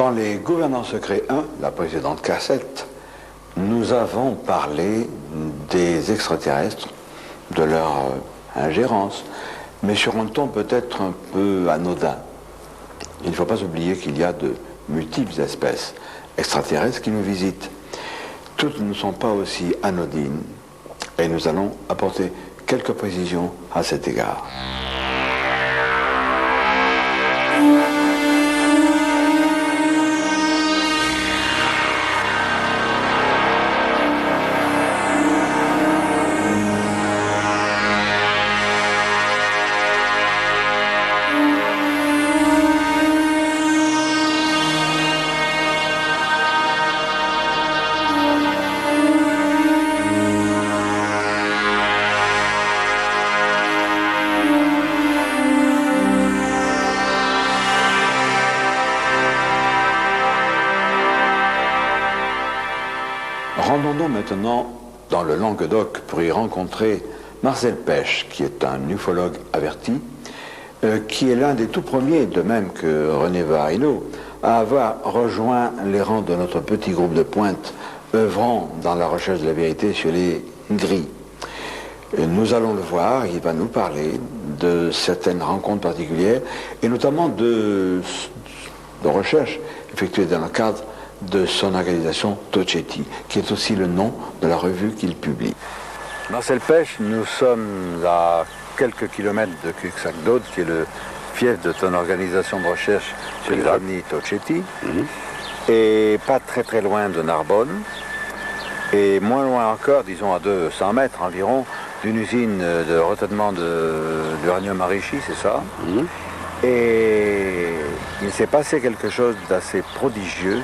Dans les Gouvernants secrets 1, la précédente cassette, nous avons parlé des extraterrestres, de leur ingérence, mais sur un ton peut-être un peu anodin. Il ne faut pas oublier qu'il y a de multiples espèces extraterrestres qui nous visitent. Toutes ne sont pas aussi anodines, et nous allons apporter quelques précisions à cet égard. Rendons-nous maintenant dans le Languedoc pour y rencontrer Marcel Pêche, qui est un ufologue averti, qui est l'un des tout premiers, de même que René Varinot, à avoir rejoint les rangs de notre petit groupe de pointe œuvrant dans la recherche de la vérité sur les gris. Nous allons le voir, il va nous parler de certaines rencontres particulières et notamment de recherches effectuées dans le cadre de son organisation Tocetti, qui est aussi le nom de la revue qu'il publie. Marcel Pêche, nous sommes à quelques kilomètres de Cuxac-d'Aude, qui est le fief de ton organisation de recherche sur les ovnis Tocetti, et pas très très loin de Narbonne, et moins loin encore, disons à 200 mètres environ, d'une usine de retraitement d'uranium enrichi, c'est ça. Et il s'est passé quelque chose d'assez prodigieux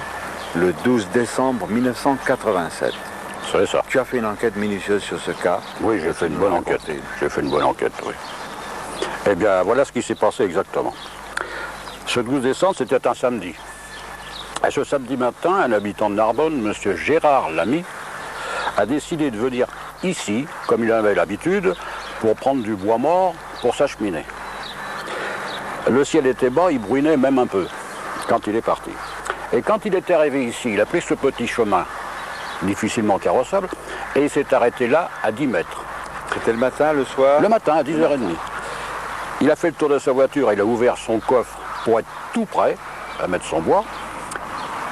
le 12 décembre 1987. C'est ça. Tu as fait une enquête minutieuse sur ce cas. Oui, j'ai fait une bonne enquête. J'ai fait une bonne enquête, oui. Eh bien, voilà ce qui s'est passé exactement. Ce 12 décembre, c'était un samedi. Et ce samedi matin, un habitant de Narbonne, M. Gérard Lamy, a décidé de venir ici, comme il en avait l'habitude, pour prendre du bois mort pour sa cheminée. Le ciel était bas, il brûlait même un peu, quand il est parti. Et quand il est arrivé ici, il a pris ce petit chemin, difficilement carrossable, et il s'est arrêté là, à 10 mètres. C'était le matin, le soir? Le matin, à 10h30. Il a fait le tour de sa voiture, il a ouvert son coffre pour être tout prêt à mettre son bois,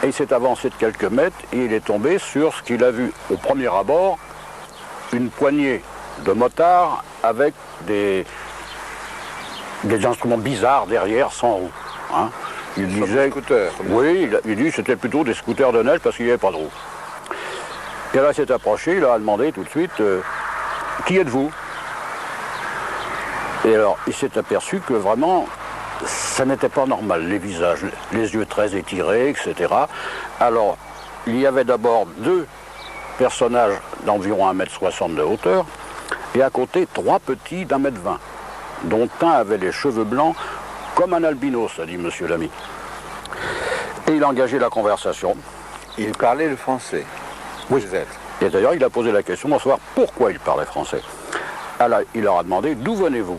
et il s'est avancé de quelques mètres, et il est tombé sur ce qu'il a vu au premier abord, une poignée de motards avec des instruments bizarres derrière, sans roue. Hein. Il disait, oui, il dit que c'était plutôt des scooters de neige parce qu'il n'y avait pas de roue. Et là, il s'est approché, il a demandé tout de suite qui êtes-vous? Et alors, il s'est aperçu que vraiment, ça n'était pas normal, les visages, les yeux très étirés, etc. Alors, il y avait d'abord deux personnages d'environ 1,60 m de hauteur, et à côté, trois petits d'1,20 m, dont un avait les cheveux blancs comme un albinos, a dit M. Lamy. Et il a engagé la conversation. Il parlait le français. Oui. Et d'ailleurs, il a posé la question de savoir pourquoi il parlait français. Alors, il leur a demandé d'où venez-vous?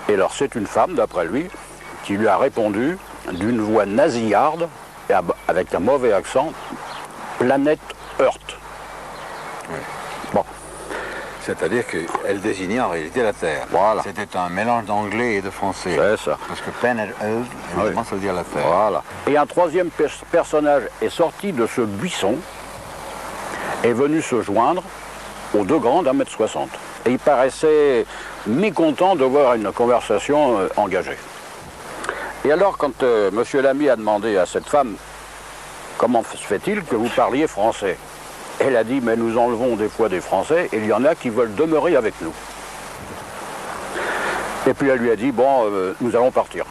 Et alors, c'est une femme, d'après lui, qui lui a répondu d'une voix nasillarde, et avec un mauvais accent, planète Earth. Oui. Bon. C'est-à-dire qu'elle désignait en réalité la Terre. Voilà. C'était un mélange d'anglais et de français. C'est ça. Parce que Planet Earth, évidemment, ça veut dire la Terre. Voilà. Et un troisième personnage est sorti de ce buisson, est venu se joindre aux deux grands d'1,60 m. Et il paraissait mécontent de voir une conversation engagée. Et alors, quand M. Lamy a demandé à cette femme comment se fait-il que vous parliez français, elle a dit, mais nous enlevons des fois des Français et il y en a qui veulent demeurer avec nous. Et puis elle lui a dit, bon, nous allons partir.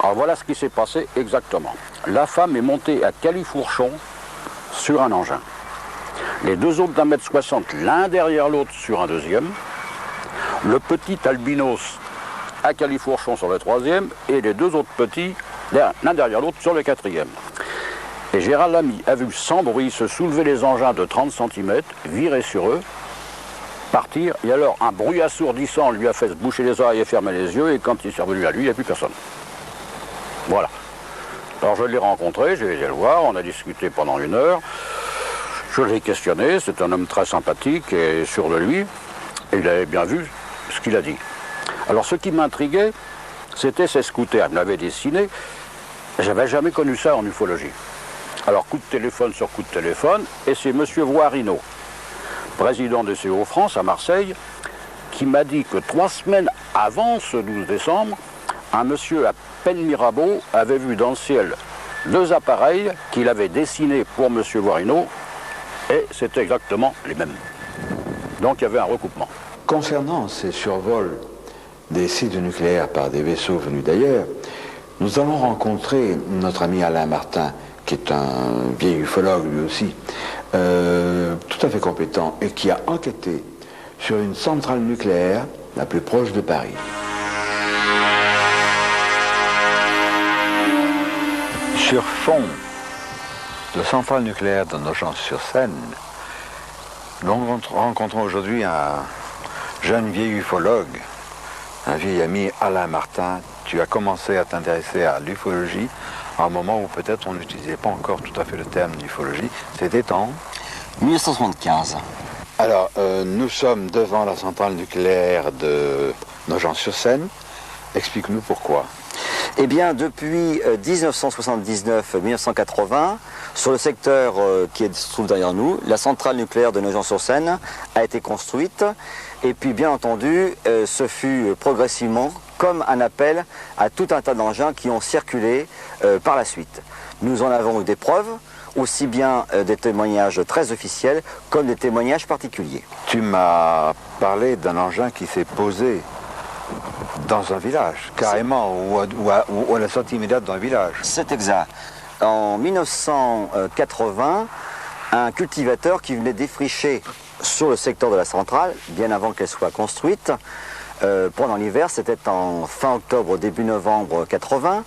Alors voilà ce qui s'est passé exactement. La femme est montée à califourchon sur un engin. Les deux autres d'1,60 m, l'un derrière l'autre sur un deuxième. Le petit albinos à califourchon sur le troisième et les deux autres petits, l'un derrière l'autre sur le quatrième. Et Gérard Lamy a vu sans bruit se soulever les engins de 30 cm, virer sur eux, partir, et alors un bruit assourdissant lui a fait se boucher les oreilles et fermer les yeux, et quand il s'est revenu à lui, il n'y a plus personne. Voilà. Alors je l'ai rencontré, j'ai été le voir, on a discuté pendant 1 heure. Je l'ai questionné, c'est un homme très sympathique et sûr de lui, et il avait bien vu ce qu'il a dit. Alors ce qui m'intriguait, c'était ces scooters. Il me l'avait dessiné, j'avais jamais connu ça en ufologie. Alors coup de téléphone sur coup de téléphone, et c'est M. Voirino, président de CO France à Marseille, qui m'a dit que 3 semaines avant ce 12 décembre, un monsieur à Penmirabeau avait vu dans le ciel 2 appareils qu'il avait dessinés pour M. Voirino, et c'était exactement les mêmes. Donc il y avait un recoupement. Concernant ces survols des sites nucléaires par des vaisseaux venus d'ailleurs, nous allons rencontrer notre ami Alain Martin, qui est un vieil ufologue lui aussi, tout à fait compétent, et qui a enquêté sur une centrale nucléaire la plus proche de Paris. Sur fond de centrale nucléaire de Nogent-sur-Seine, nous rencontrons aujourd'hui un jeune vieil ufologue, un vieil ami, Alain Martin. Tu as commencé à t'intéresser à l'ufologie à un moment où peut-être on n'utilisait pas encore tout à fait le terme d'ufologie. C'était en 1975. Alors, nous sommes devant la centrale nucléaire de Nogent-sur-Seine. Explique-nous pourquoi. Eh bien, depuis 1979-1980, sur le secteur qui se trouve derrière nous, la centrale nucléaire de Nogent-sur-Seine a été construite. Et puis, bien entendu, ce fut progressivement comme un appel à tout un tas d'engins qui ont circulé par la suite. Nous en avons eu des preuves, aussi bien des témoignages très officiels comme des témoignages particuliers. Tu m'as parlé d'un engin qui s'est posé dans un village, carrément, ou à la sortie immédiate d'un village. C'est exact. En 1980, un cultivateur qui venait défricher sur le secteur de la centrale, bien avant qu'elle soit construite, pendant l'hiver, c'était en fin octobre, début novembre 80,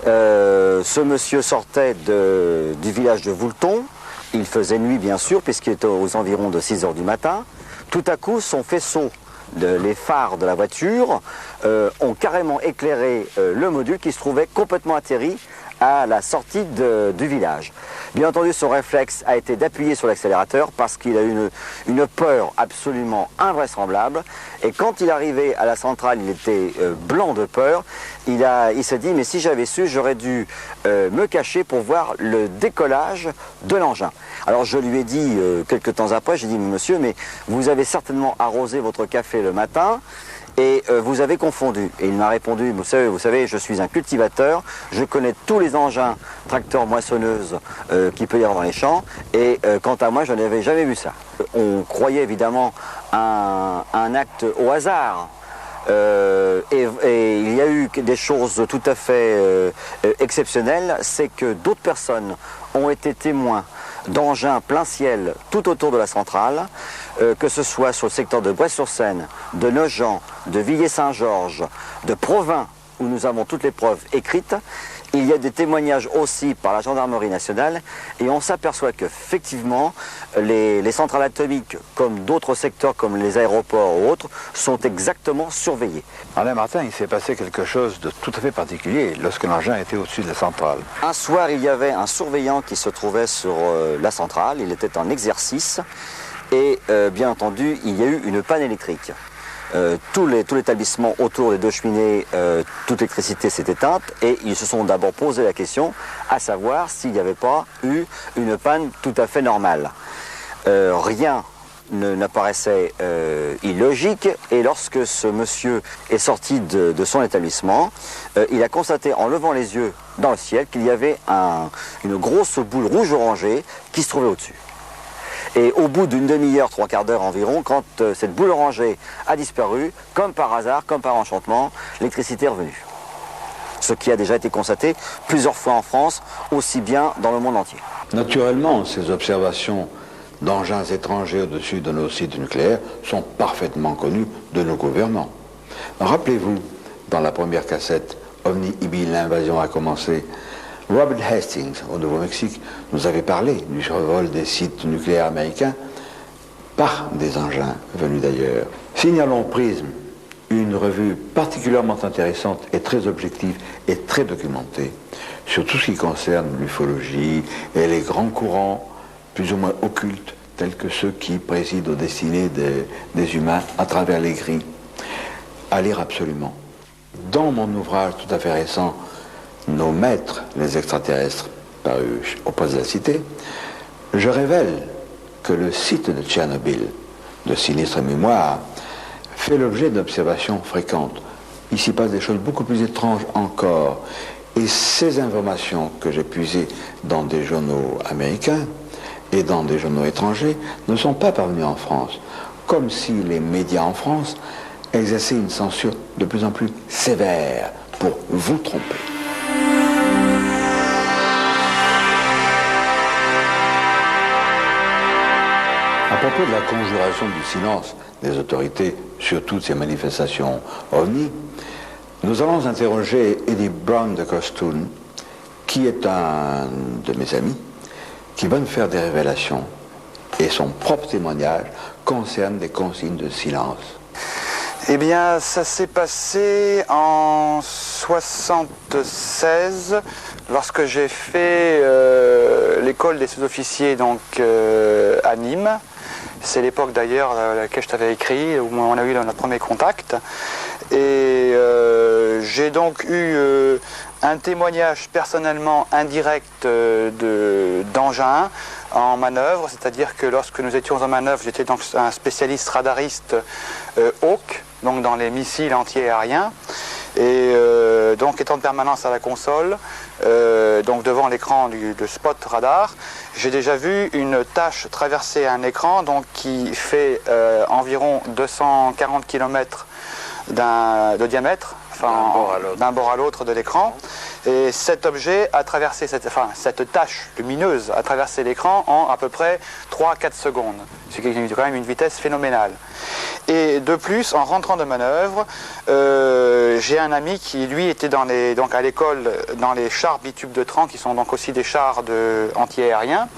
ce monsieur sortait du village de Voulton. Il faisait nuit, bien sûr, puisqu'il était aux environs de 6 h du matin. Tout à coup, son faisceau, les phares de la voiture, ont carrément éclairé le module qui se trouvait complètement atterri à la sortie du village. Bien entendu, son réflexe a été d'appuyer sur l'accélérateur parce qu'il a eu une peur absolument invraisemblable. Et quand il arrivait à la centrale, il était blanc de peur. Il s'est dit, mais si j'avais su, j'aurais dû me cacher pour voir le décollage de l'engin. Alors je lui ai dit, quelques temps après, j'ai dit, monsieur, mais vous avez certainement arrosé votre café le matin, et vous avez confondu. Et il m'a répondu, vous savez, je suis un cultivateur, je connais tous les engins tracteurs, moissonneuses qu'il peut y avoir dans les champs, et quant à moi, je n'avais jamais vu ça. On croyait évidemment un acte au hasard, et il y a eu des choses tout à fait exceptionnelles, c'est que d'autres personnes ont été témoins d'engins plein ciel tout autour de la centrale, que ce soit sur le secteur de Brest-sur-Seine, de Nogent, de Villiers-Saint-Georges, de Provins, où nous avons toutes les preuves écrites. Il y a des témoignages aussi par la gendarmerie nationale, et on s'aperçoit qu'effectivement, les centrales atomiques, comme d'autres secteurs, comme les aéroports ou autres, sont exactement surveillés. Alain Martin, il s'est passé quelque chose de tout à fait particulier lorsque l'engin était au-dessus de la centrale. Un soir, il y avait un surveillant qui se trouvait sur la centrale, il était en exercice, et bien entendu, il y a eu une panne électrique. Tout l'établissement autour des 2 cheminées, toute l'électricité s'est éteinte, et ils se sont d'abord posé la question à savoir s'il n'y avait pas eu une panne tout à fait normale. Rien n'apparaissait illogique, et lorsque ce monsieur est sorti de son établissement, il a constaté en levant les yeux dans le ciel qu'il y avait une grosse boule rouge orangée qui se trouvait au-dessus. Et au bout d'une demi-heure, 3/4 d'heure environ, quand cette boule orangée a disparu, comme par hasard, comme par enchantement, l'électricité est revenue. Ce qui a déjà été constaté plusieurs fois en France, aussi bien dans le monde entier. Naturellement, ces observations d'engins étrangers au-dessus de nos sites nucléaires sont parfaitement connues de nos gouvernants. Rappelez-vous, dans la première cassette, Ovni Ibil, l'invasion a commencé, Robert Hastings, au Nouveau-Mexique, nous avait parlé du survol des sites nucléaires américains par des engins venus d'ailleurs. Signalons Prism, une revue particulièrement intéressante et très objective et très documentée sur tout ce qui concerne l'ufologie et les grands courants plus ou moins occultes tels que ceux qui président aux destinées des humains à travers les grilles. À lire absolument. Dans mon ouvrage tout à fait récent, Nos maîtres, les extraterrestres, paru au Poste de la Cité, je révèle que le site de Tchernobyl, de sinistre mémoire, fait l'objet d'observations fréquentes. Il s'y passe des choses beaucoup plus étranges encore. Et ces informations que j'ai puisées dans des journaux américains et dans des journaux étrangers ne sont pas parvenues en France, comme si les médias en France exercer une censure de plus en plus sévère pour vous tromper. À propos de la conjuration du silence des autorités sur toutes ces manifestations ovni, nous allons interroger Eddie Brown de Costoun, qui est un de mes amis, qui va nous faire des révélations, et son propre témoignage concerne des consignes de silence. Eh bien, ça s'est passé en 1976, lorsque j'ai fait l'école des sous-officiers donc, à Nîmes. C'est l'époque d'ailleurs à laquelle je t'avais écrit, où on a eu notre premier contact. Et j'ai donc eu un témoignage personnellement indirect d'engins en manœuvre, c'est-à-dire que lorsque nous étions en manœuvre, j'étais donc un spécialiste radariste Hawk, donc dans les missiles anti-aériens, et donc étant de permanence à la console, donc devant l'écran de spot radar, j'ai déjà vu une tache traverser un écran donc, qui fait environ 240 km de diamètre, d'un bord à l'autre de l'écran. Et cet objet a traversé, cette tache lumineuse a traversé l'écran en à peu près 3-4 secondes. C'est quand même une vitesse phénoménale. Et de plus, en rentrant de manœuvre, j'ai un ami qui, lui, était donc à l'école dans les chars bitubes de Tran, qui sont donc aussi des chars anti-aériens,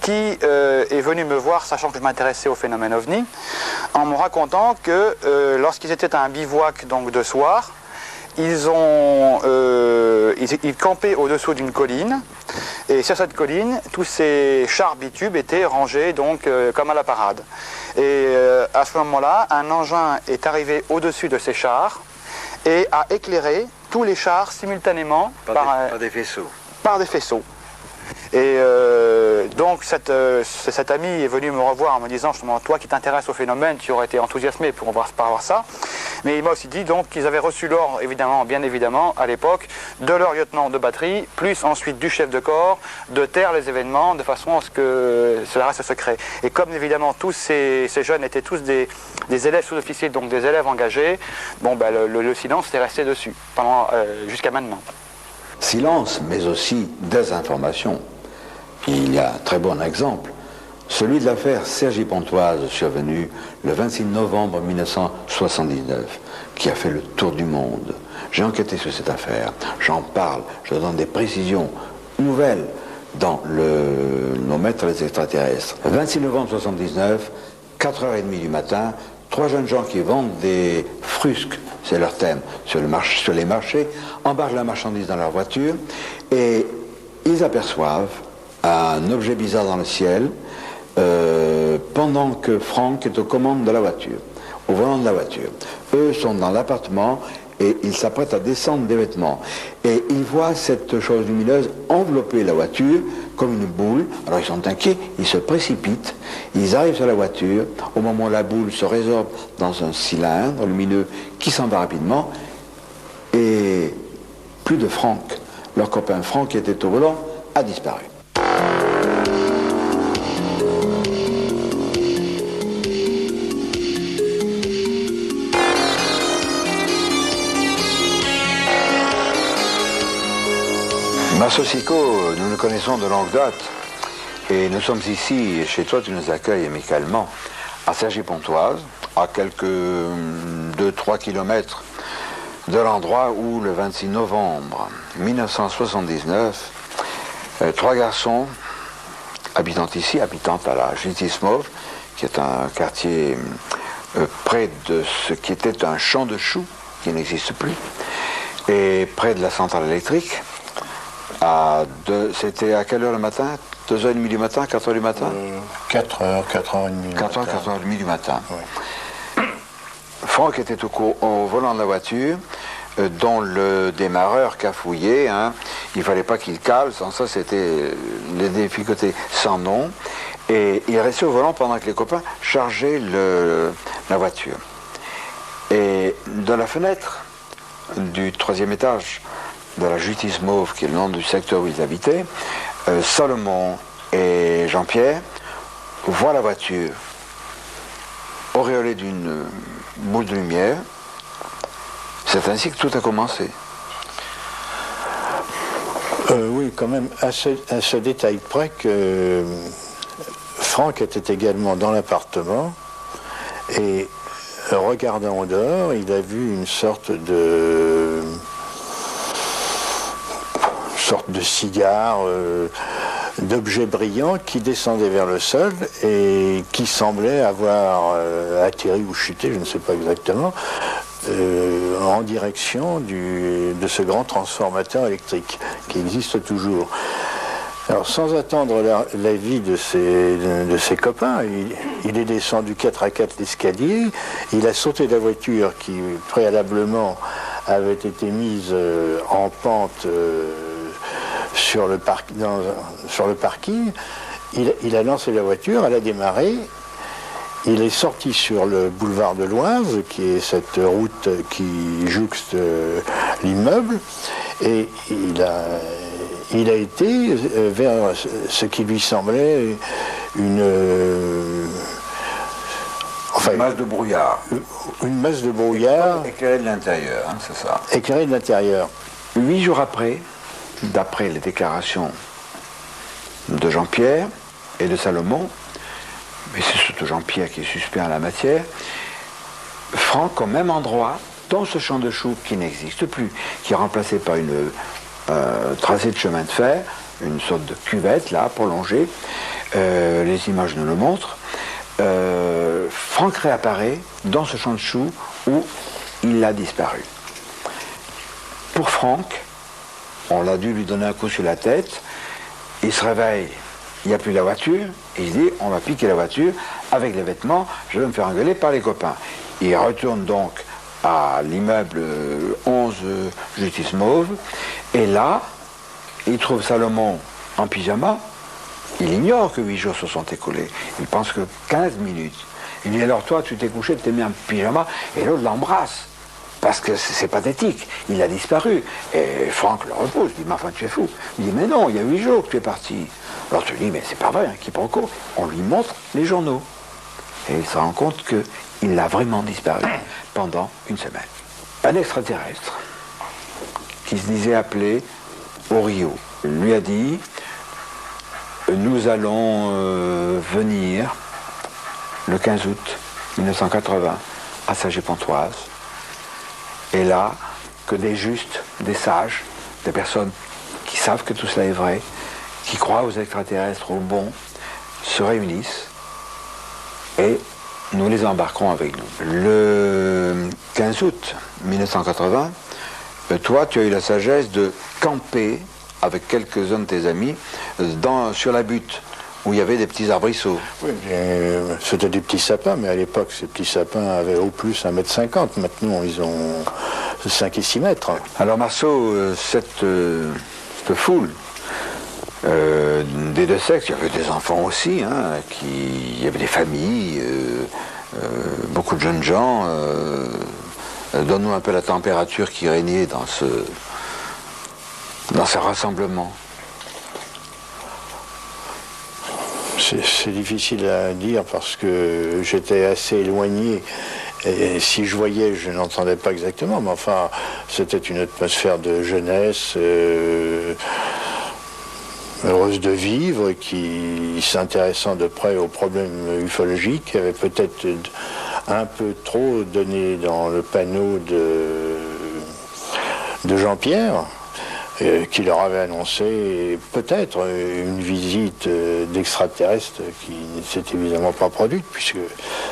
qui est venu me voir, sachant que je m'intéressais au phénomène OVNI, en me racontant que lorsqu'ils étaient à un bivouac donc, de soir, ils campaient au-dessous d'une colline, et sur cette colline, tous ces chars bitubes étaient rangés donc, comme à la parade. Et à ce moment-là, un engin est arrivé au-dessus de ces chars et a éclairé tous les chars simultanément par des faisceaux. Par des faisceaux. Et donc cet ami est venu me revoir en me disant justement, toi qui t'intéresses au phénomène, tu aurais été enthousiasmé pour voir ça. Mais il m'a aussi dit donc qu'ils avaient reçu l'ordre, bien évidemment, à l'époque, de leur lieutenant de batterie, plus ensuite du chef de corps, de taire les événements de façon à ce que cela reste secret. Et comme évidemment tous ces jeunes étaient tous des élèves sous-officiers, donc des élèves engagés, bon, ben, le silence est resté dessus jusqu'à maintenant. Silence, mais aussi désinformation. Il y a un très bon exemple, celui de l'affaire Cergy Pontoise survenue le 26 novembre 1979, qui a fait le tour du monde. J'ai enquêté sur cette affaire, j'en parle, je donne des précisions nouvelles dans Nos maîtres les extraterrestres. 26 novembre 1979, 4h30 du matin, 3 jeunes gens qui vendent des frusques, c'est leur thème, sur les marchés, embarquent la marchandise dans leur voiture et ils aperçoivent un objet bizarre dans le ciel pendant que Franck est aux commandes de la voiture, au volant de la voiture. Eux sont dans l'appartement et ils s'apprêtent à descendre des vêtements. Et ils voient cette chose lumineuse envelopper la voiture comme une boule. Alors ils sont inquiets, ils se précipitent, ils arrivent sur la voiture. Au moment où la boule se résorbe dans un cylindre lumineux qui s'en va rapidement. Et plus de Franck. Leur copain Franck qui était au volant a disparu. Marceau Sicot, nous nous connaissons de longue date et nous sommes ici, chez toi, tu nous accueilles amicalement, à Cergy Pontoise, à quelques 2-3 kilomètres de l'endroit où, le 26 novembre 1979, 3 garçons habitant à la Justice Mauve, qui est un quartier près de ce qui était un champ de choux, qui n'existe plus, et près de la centrale électrique. C'était à quelle heure le matin? 2h30 du matin, 4h du matin? 4h, 4h30 4h, 4h30 du matin. Oui. Franck était au volant de la voiture, dont le démarreur cafouillait. Il ne fallait pas qu'il cale, sans ça c'était les difficultés sans nom. Et il restait au volant pendant que les copains chargeaient la voiture. Et de la fenêtre du 3e étage de la Justice Mauve, qui est le nom du secteur où ils habitaient, Salomon et Jean-Pierre voient la voiture auréolée d'une boule de lumière. C'est ainsi que tout a commencé. Oui, quand même, à ce détail près que Franck était également dans l'appartement et regardant au dehors, il a vu une sorte de cigare, d'objet brillant qui descendait vers le sol et qui semblait avoir atterri ou chuté, je ne sais pas exactement, en direction de ce grand transformateur électrique qui existe toujours. Alors, sans attendre l'avis de ses copains, il est descendu 4 à 4 l'escalier, il a sauté de la voiture qui préalablement avait été mise en pente sur le parking, il a lancé la voiture, elle a démarré, il est sorti sur le boulevard de l'Oise, qui est cette route qui jouxte l'immeuble, et il a été vers ce qui lui semblait une masse de brouillard. Une masse de brouillard. Éclairée de l'intérieur, c'est ça. Éclairée de l'intérieur. 8 jours après, d'après les déclarations de Jean-Pierre et de Salomon, mais c'est surtout Jean-Pierre qui est suspect en la matière, Franck, au même endroit, dans ce champ de choux qui n'existe plus, qui est remplacé par une tracé de chemin de fer, une sorte de cuvette là, prolongée, les images nous le montrent, Franck réapparaît dans ce champ de choux où il a disparu. Pour Franck, on a dû lui donner un coup sur la tête, il se réveille, il n'y a plus la voiture, et il dit on va piquer la voiture avec les vêtements, je vais me faire engueuler par les copains. Il retourne donc à l'immeuble 11 Justice Mauve, et là, il trouve Salomon en pyjama. Il ignore que 8 jours se sont écoulés. Il pense que 15 minutes. Il dit alors toi, tu t'es couché, tu t'es mis en pyjama, et l'autre l'embrasse. Parce que c'est pathétique, il a disparu. Et Franck le repousse, il dit mais enfin tu es fou. Il dit mais non, il y a 8 jours que tu es parti. Alors tu dis mais c'est pas vrai, quiproquo. On lui montre les journaux. Et il se rend compte qu'il a vraiment disparu pendant une semaine. Un extraterrestre qui se disait appelé Orio lui a dit nous allons venir le 15 août 1980 à Saget-Pontoise. Et là, que des justes, des sages, des personnes qui savent que tout cela est vrai, qui croient aux extraterrestres, aux bons, se réunissent et nous les embarquerons avec nous. Le 15 août 1980, toi, tu as eu la sagesse de camper avec quelques-uns de tes amis sur la butte où il y avait des petits arbrisseaux. Oui, c'était des petits sapins, mais à l'époque, ces petits sapins avaient au plus 1,50 m. Maintenant, ils ont 5 et 6 mètres. Alors, Marceau, cette foule des deux sexes, il y avait des enfants aussi, il y avait des familles, beaucoup de jeunes gens. Donne-nous un peu la température qui régnait dans ce rassemblement. C'est difficile à dire parce que j'étais assez éloigné et si je voyais, je n'entendais pas exactement, mais enfin, c'était une atmosphère de jeunesse heureuse de vivre, qui s'intéressant de près aux problèmes ufologiques, avait peut-être un peu trop donné dans le panneau de Jean-Pierre. qui leur avait annoncé peut-être une visite d'extraterrestres qui ne s'est évidemment pas produite, puisque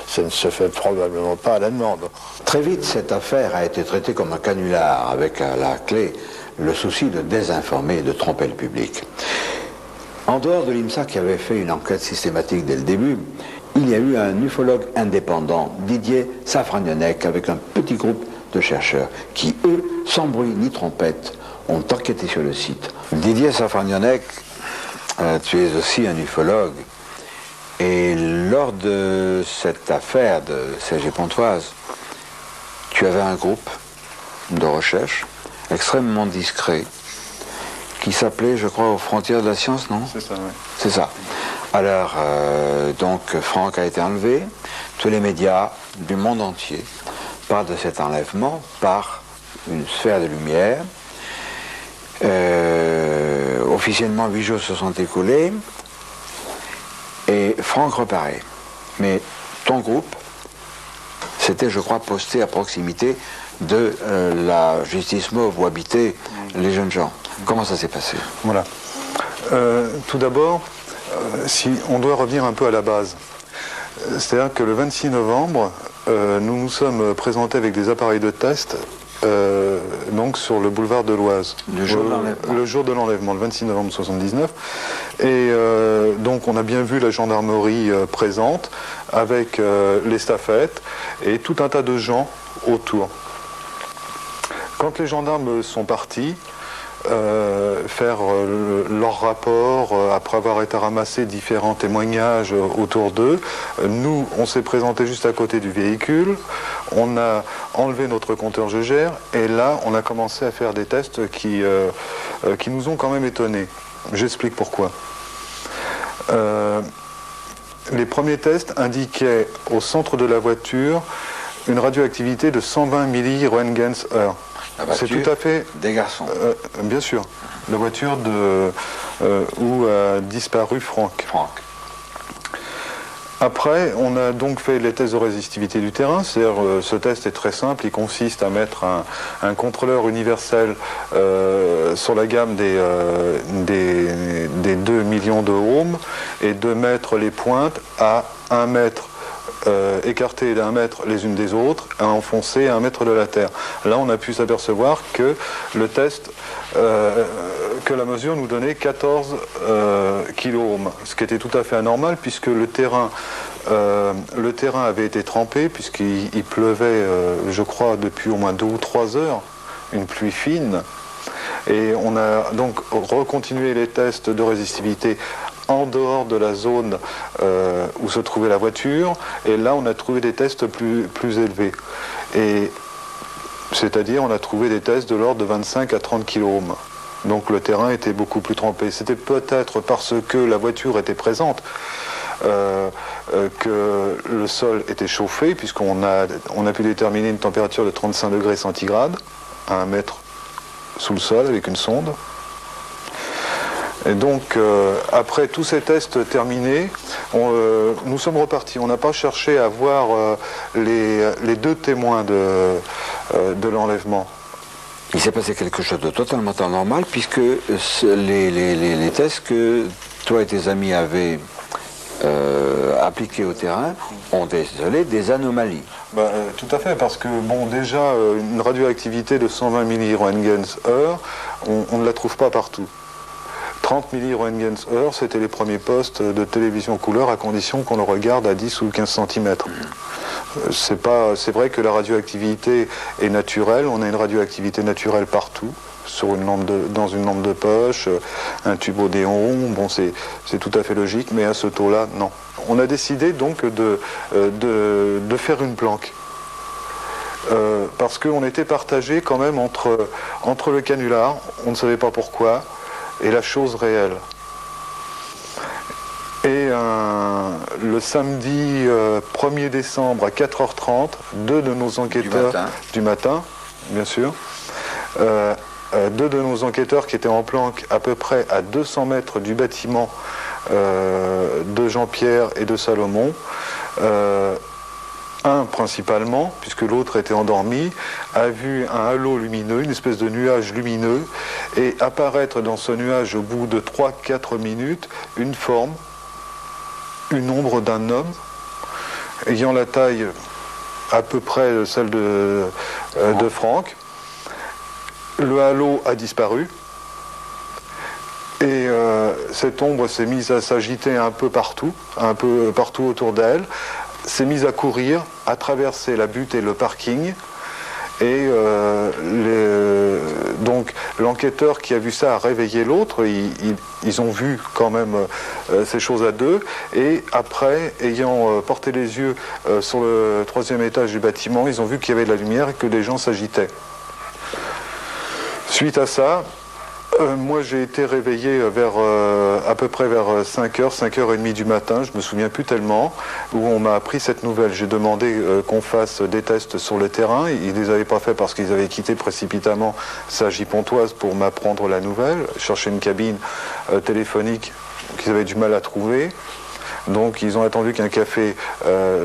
ça ne se fait probablement pas à la demande. Très vite, cette affaire a été traitée comme un canular, avec à la clé le souci de désinformer et de tromper le public. En dehors de l'INSA qui avait fait une enquête systématique dès le début, il y a eu un ufologue indépendant, Didier Safragnonnec, avec un petit groupe de chercheurs qui, eux, sans bruit ni trompette, ont enquêté sur le site. Didier Safragnonnec, tu es aussi un ufologue, et lors de cette affaire de Serge Pontoise, tu avais un groupe de recherche extrêmement discret qui s'appelait, je crois, aux frontières de la science, non? C'est ça, oui. C'est ça. Alors, donc, Franck a été enlevé. Tous les médias du monde entier parlent de cet enlèvement par une sphère de lumière. Officiellement, 8 jours se sont écoulés et Franck reparaît. Mais ton groupe s'était, je crois, posté à proximité de la justice mauve où habitaient les jeunes gens. Comment ça s'est passé? Voilà. Tout d'abord, si on doit revenir un peu à la base. C'est-à-dire que le 26 novembre, nous nous sommes présentés avec des appareils de test donc sur le boulevard de l'Oise. Le jour de l'enlèvement. Le jour de l'enlèvement, le 26 novembre 1979. Et donc on a bien vu la gendarmerie présente avec les staffettes et tout un tas de gens autour. Quand les gendarmes sont partis, faire leur rapport après avoir été ramassé différents témoignages autour d'eux. Nous, on s'est présenté juste à côté du véhicule, on a enlevé notre compteur Jaeger et là, on a commencé à faire des tests qui nous ont quand même étonnés. J'explique pourquoi. Les premiers tests indiquaient au centre de la voiture une radioactivité de 120 milli-Roentgens-heure. C'est tout à fait... Des garçons. Bien sûr. La voiture où a disparu Franck. Après, on a donc fait les tests de résistivité du terrain. C'est-à-dire, ce test est très simple. Il consiste à mettre un contrôleur universel sur la gamme des 2 millions de ohms et de mettre les pointes à 1 mètre écartées d'1 mètre les unes des autres, à enfoncer à 1 mètre de la terre. Là, on a pu s'apercevoir que le test, que la mesure nous donnait 14 kiloohms, ce qui était tout à fait anormal puisque le terrain avait été trempé puisqu'il pleuvait, je crois, depuis au moins 2 ou 3 heures, une pluie fine. Et on a donc recontinué les tests de résistivité en dehors de la zone où se trouvait la voiture, et là on a trouvé des tests plus élevés. Et c'est-à-dire on a trouvé des tests de l'ordre de 25 à 30 kiloohms. Donc le terrain était beaucoup plus trempé. C'était peut-être parce que la voiture était présente que le sol était chauffé, puisqu'on a pu déterminer une température de 35 degrés centigrades à 1 mètre sous le sol avec une sonde. Et donc, après tous ces tests terminés, nous sommes repartis. On n'a pas cherché à voir les 2 témoins de l'enlèvement. Il s'est passé quelque chose de totalement anormal, puisque les tests que toi et tes amis avaient appliqués au terrain ont décelé des anomalies. Tout à fait, parce que, bon, déjà, une radioactivité de 120 milli-Roentgens-heure, on ne la trouve pas partout. 30 milli-Roentgens-heure, c'était les premiers postes de télévision couleur à condition qu'on le regarde à 10 ou 15 cm. C'est vrai que la radioactivité est naturelle, on a une radioactivité naturelle partout, dans une lampe de poche, un tube Odéon, bon, c'est tout à fait logique, mais à ce taux-là, non. On a décidé donc de faire une planque. Parce qu'on était partagé quand même entre le canular, on ne savait pas pourquoi, et la chose réelle. Et le samedi 1er décembre à 4h30, 2 de nos enquêteurs du matin, bien sûr, 2 de nos enquêteurs qui étaient en planque à peu près à 200 mètres du bâtiment de Jean-Pierre et de Salomon, un principalement, puisque l'autre était endormi, a vu un halo lumineux, une espèce de nuage lumineux, et apparaître dans ce nuage au bout de 3-4 minutes une forme, une ombre d'un homme, ayant la taille à peu près celle de Franck. Le halo a disparu, et cette ombre s'est mise à s'agiter un peu partout autour d'elle, s'est mise à courir, à traverser la butte et le parking. Et donc l'enquêteur qui a vu ça a réveillé l'autre. Ils ont vu quand même ces choses à deux. Et après, ayant porté les yeux sur le 3e étage du bâtiment, ils ont vu qu'il y avait de la lumière et que des gens s'agitaient. Suite à ça, moi j'ai été réveillé à peu près vers 5h, 5h30 du matin, je me souviens plus tellement, où on m'a appris cette nouvelle. J'ai demandé qu'on fasse des tests sur le terrain. Ils ne les avaient pas fait parce qu'ils avaient quitté précipitamment Cergy-Pontoise pour m'apprendre la nouvelle, chercher une cabine téléphonique qu'ils avaient du mal à trouver. Donc ils ont attendu qu'un café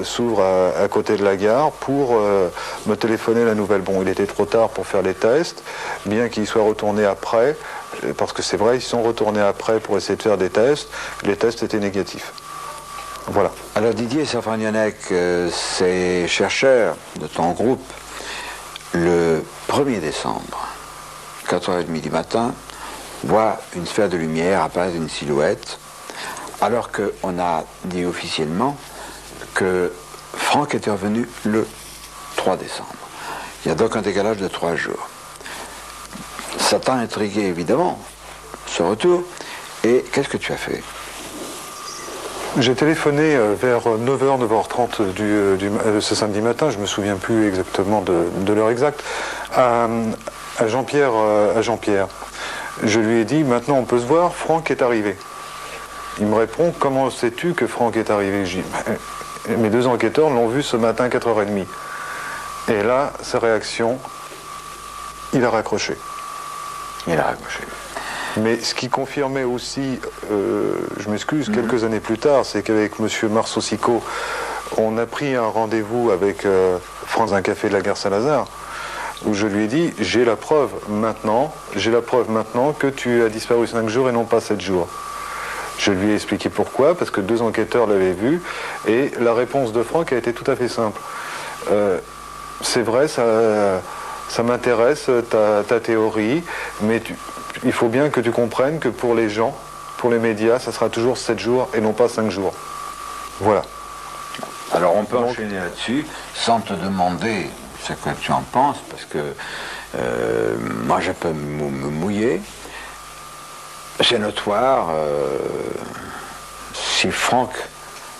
s'ouvre à côté de la gare pour me téléphoner la nouvelle. Bon, il était trop tard pour faire les tests, bien qu'ils soient retournés après, parce que c'est vrai, ils sont retournés après pour essayer de faire des tests. Les tests étaient négatifs. Voilà. Alors Didier Safragnonec, ces chercheurs de ton groupe, le 1er décembre, 4h30 du matin, voient une sphère de lumière apparaître une silhouette, alors qu'on a dit officiellement que Franck était revenu le 3 décembre. Il y a donc un décalage de 3 jours. Ça t'a intrigué évidemment, ce retour, et qu'est-ce que tu as fait? J'ai téléphoné vers 9h, 9h30 ce samedi matin, je ne me souviens plus exactement de l'heure exacte, à Jean-Pierre. Je lui ai dit, maintenant on peut se voir, Franck est arrivé. Il me répond, comment sais-tu que Franck est arrivé? Je dis, mes 2 enquêteurs l'ont vu ce matin à 4h30. Et là, sa réaction, il a raccroché. Il a raccroché. Mais ce qui confirmait aussi, je m'excuse, quelques années plus tard, c'est qu'avec M. Marsaucico, on a pris un rendez-vous avec Franck un café de la gare Saint-Lazare, où je lui ai dit, j'ai la preuve maintenant que tu as disparu 5 jours et non pas 7 jours. Je lui ai expliqué pourquoi, parce que 2 enquêteurs l'avaient vu, et la réponse de Franck a été tout à fait simple. C'est vrai, ça m'intéresse, ta théorie, mais il faut bien que tu comprennes que pour les gens, pour les médias, ça sera toujours 7 jours et non pas 5 jours. Voilà. Alors on peut enchaîner là-dessus, sans te demander ce que tu en penses, parce que moi je peux me mouiller. C'est notoire, si Franck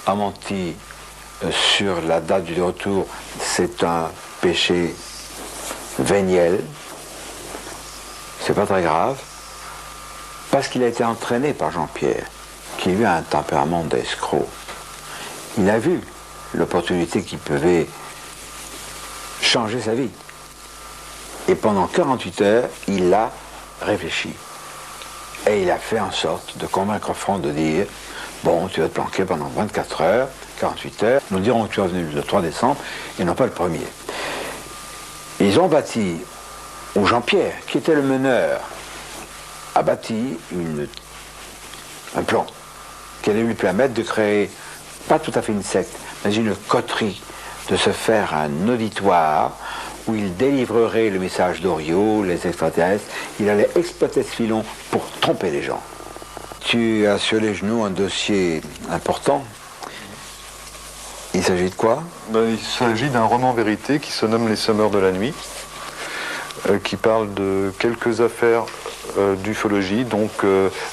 a menti sur la date du retour, c'est un péché véniel, c'est pas très grave, parce qu'il a été entraîné par Jean-Pierre, qui lui a un tempérament d'escroc. Il a vu l'opportunité qui pouvait changer sa vie. Et pendant 48 heures, il a réfléchi. Et il a fait en sorte de convaincre Franck de dire, bon, tu vas te planquer pendant 24 heures, 48 heures, nous dirons que tu es revenu le 3 décembre, et non pas le 1er. Ils ont bâti, ou Jean-Pierre, qui était le meneur, a bâti un plan qui allait lui permettre de créer, pas tout à fait une secte, mais une coterie, de se faire un auditoire où il délivrerait le message d'Oriot, les extraterrestres. Il allait exploiter ce filon pour tromper les gens. Tu as sur les genoux un dossier important. Il s'agit de quoi? Il s'agit d'un roman vérité qui se nomme Les Semeurs de la Nuit, qui parle de quelques affaires d'ufologie, donc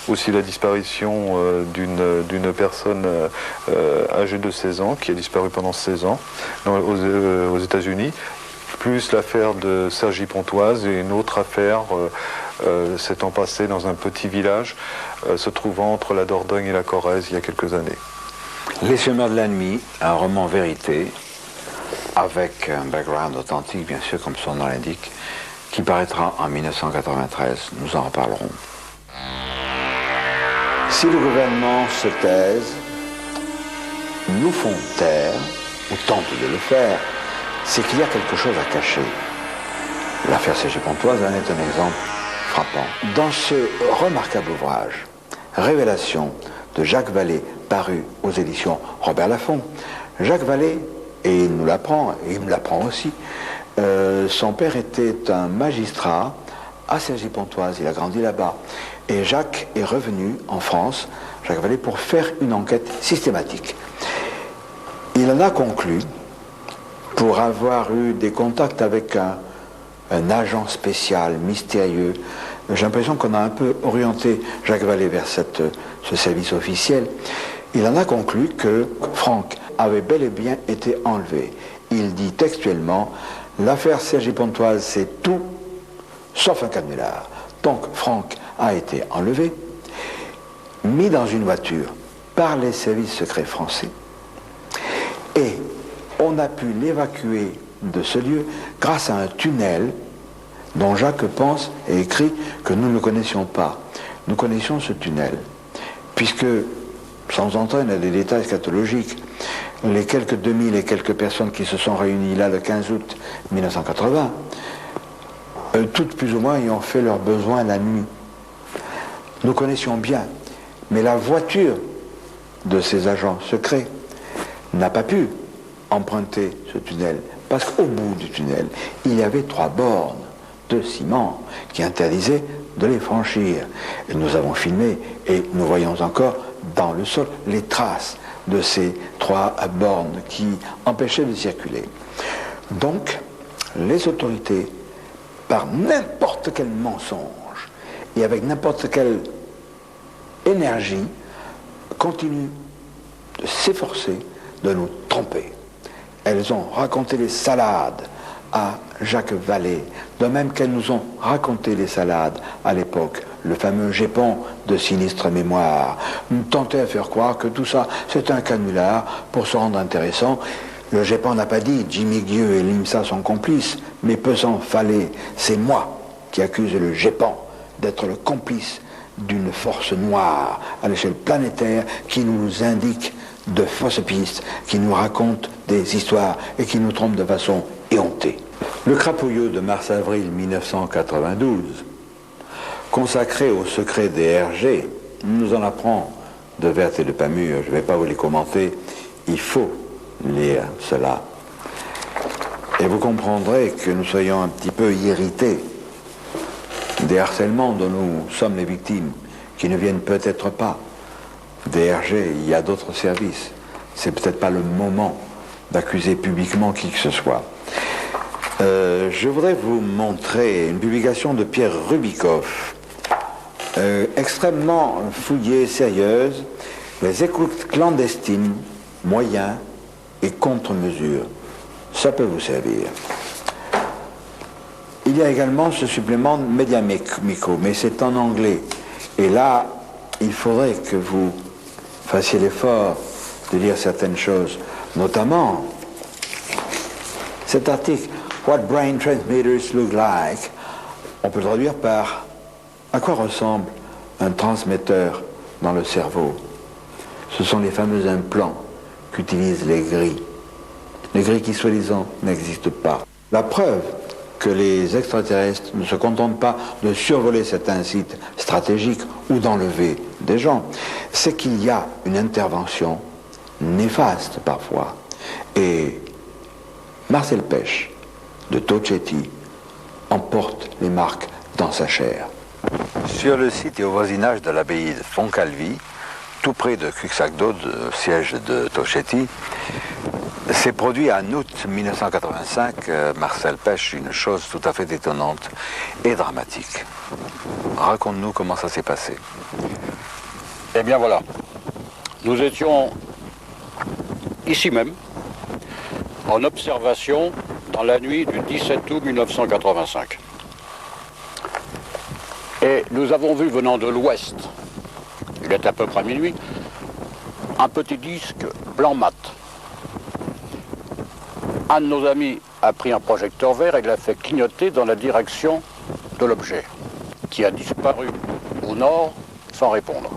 aussi la disparition d'une personne âgée de 16 ans, qui a disparu pendant 16 ans aux États-Unis, plus l'affaire de Cergy-Pontoise et une autre affaire s'étant passée dans un petit village se trouvant entre la Dordogne et la Corrèze il y a quelques années. Les Semeurs de la Nuit, un roman vérité, avec un background authentique, bien sûr, comme son nom l'indique, qui paraîtra en 1993. Nous en reparlerons. Si le gouvernement se taise, nous font taire, ou tente de le faire, c'est qu'il y a quelque chose à cacher. L'affaire C.G. Pontoise en est un exemple frappant. Dans ce remarquable ouvrage, Révélation de Jacques Vallée, paru aux éditions Robert Laffont, Jacques Vallée, et il nous l'apprend, et il me l'apprend aussi, son père était un magistrat à Cergy-Pontoise, il a grandi là-bas. Et Jacques est revenu en France, Jacques Vallée, pour faire une enquête systématique. Il en a conclu, pour avoir eu des contacts avec un agent spécial, mystérieux, j'ai l'impression qu'on a un peu orienté Jacques Vallée vers ce service officiel. Il en a conclu que Franck avait bel et bien été enlevé. Il dit textuellement, l'affaire Cergy-Pontoise, c'est tout, sauf un canular. Donc Franck a été enlevé, mis dans une voiture par les services secrets français, et on a pu l'évacuer de ce lieu grâce à un tunnel dont Jacques pense et écrit que nous ne connaissions pas. Nous connaissions ce tunnel, puisque, sans entrer dans des détails scatologiques, les quelques 2000 et quelques personnes qui se sont réunies là le 15 août 1980, toutes plus ou moins y ont fait leurs besoins la nuit. Nous connaissions bien, mais la voiture de ces agents secrets n'a pas pu emprunter ce tunnel, parce qu'au bout du tunnel, il y avait 3 bornes de ciment qui interdisaient de les franchir. Et nous avons filmé et nous voyons encore dans le sol les traces de ces 3 bornes qui empêchaient de circuler. Donc, les autorités, par n'importe quel mensonge et avec n'importe quelle énergie, continuent de s'efforcer de nous tromper. Elles ont raconté les salades à Jacques Vallée, de même qu'elles nous ont raconté les salades à l'époque, le fameux Gépon de sinistre mémoire, nous tentait à faire croire que tout ça c'est un canular pour se rendre intéressant. Le Gépon n'a pas dit Jimmy Guieux et l'IMSA sont complices, mais peu s'en fallait, c'est moi qui accuse le Gépon d'être le complice d'une force noire à l'échelle planétaire qui nous indique de fausses pistes, qui nous raconte des histoires et qui nous trompe de façon éhontée. Le Crapouilleux de mars-avril 1992, consacré au secret des RG, nous en apprend de Werth et de Pamure. Je ne vais pas vous les commenter, il faut lire cela. Et vous comprendrez que nous soyons un petit peu irrités des harcèlements dont nous sommes les victimes, qui ne viennent peut-être pas des RG, il y a d'autres services. C'est peut-être pas le moment d'accuser publiquement qui que ce soit. Je voudrais vous montrer une publication de Pierre Rubikoff, extrêmement fouillée, sérieuse, les écoutes clandestines, moyens et contre-mesures. Ça peut vous servir. Il y a également ce supplément Media Micro, mais c'est en anglais. Et là, il faudrait que vous fassiez l'effort de lire certaines choses, notamment cet article What Brain Transmitters Look Like. On peut le traduire par à quoi ressemble un transmetteur dans le cerveau. Ce sont les fameux implants qu'utilisent les gris qui soi-disant n'existent pas. La preuve que les extraterrestres ne se contentent pas de survoler certains sites stratégiques ou d'enlever des gens, c'est qu'il y a une intervention néfaste parfois. Et Marcel Pêche de Tocchetti emporte les marques dans sa chair. Sur le site et au voisinage de l'abbaye de Fontcalvi, tout près de Cuxagdo, le siège de Tocchetti, s'est produit en août 1985, Marcel Pêche, une chose tout à fait étonnante et dramatique. Raconte-nous comment ça s'est passé. Eh bien voilà, nous étions ici même, en observation dans la nuit du 17 août 1985. Et nous avons vu venant de l'ouest, il est à peu près minuit, un petit disque blanc mat. Un de nos amis a pris un projecteur vert et l'a fait clignoter dans la direction de l'objet, qui a disparu au nord sans répondre.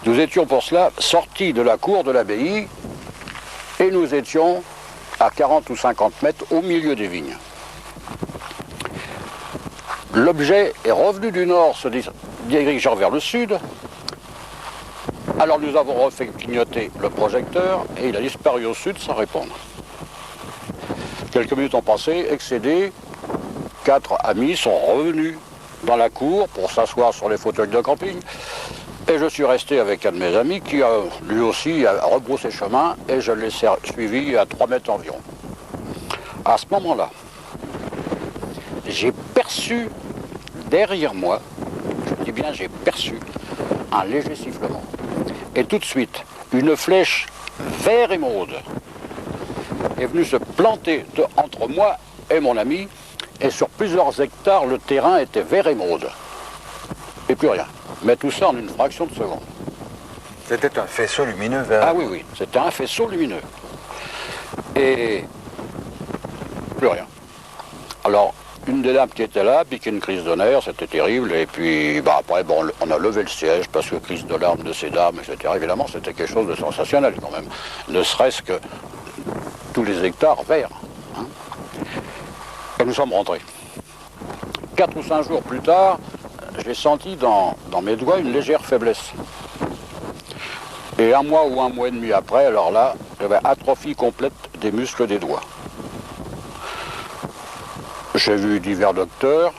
Nous étions pour cela sortis de la cour de l'abbaye Et nous étions à 40 ou 50 mètres au milieu des vignes. L'objet est revenu du nord, se dirigeant vers le sud. Alors nous avons refait clignoter le projecteur et il a disparu au sud sans répondre. Quelques minutes ont passé, excédés, 4 amis sont revenus dans la cour pour s'asseoir sur les fauteuils de camping. Et je suis resté avec un de mes amis qui lui aussi a rebroussé chemin et je l'ai suivi à 3 mètres environ. À ce moment-là, j'ai perçu derrière moi, je dis bien j'ai perçu, un léger sifflement. Et tout de suite, une flèche vert émeraude est venue se planter entre moi et mon ami, et sur plusieurs hectares, le terrain était vert émeraude. Et plus rien. Mais tout ça en une fraction de seconde. C'était un faisceau lumineux vert. Ah oui, oui, c'était un faisceau lumineux. Et plus rien. Alors, une des dames qui était là piquait une crise de nerfs, c'était terrible. Et puis, après, on a levé le siège parce que crise de larmes de ces dames, etc. Évidemment, c'était quelque chose de sensationnel quand même. Ne serait-ce que tous les hectares verts. Hein. Et nous sommes rentrés. 4 ou 5 jours plus tard, j'ai senti dans mes doigts une légère faiblesse. Et 1 mois ou 1 mois et demi après, alors là, j'avais atrophie complète des muscles des doigts. J'ai vu divers docteurs.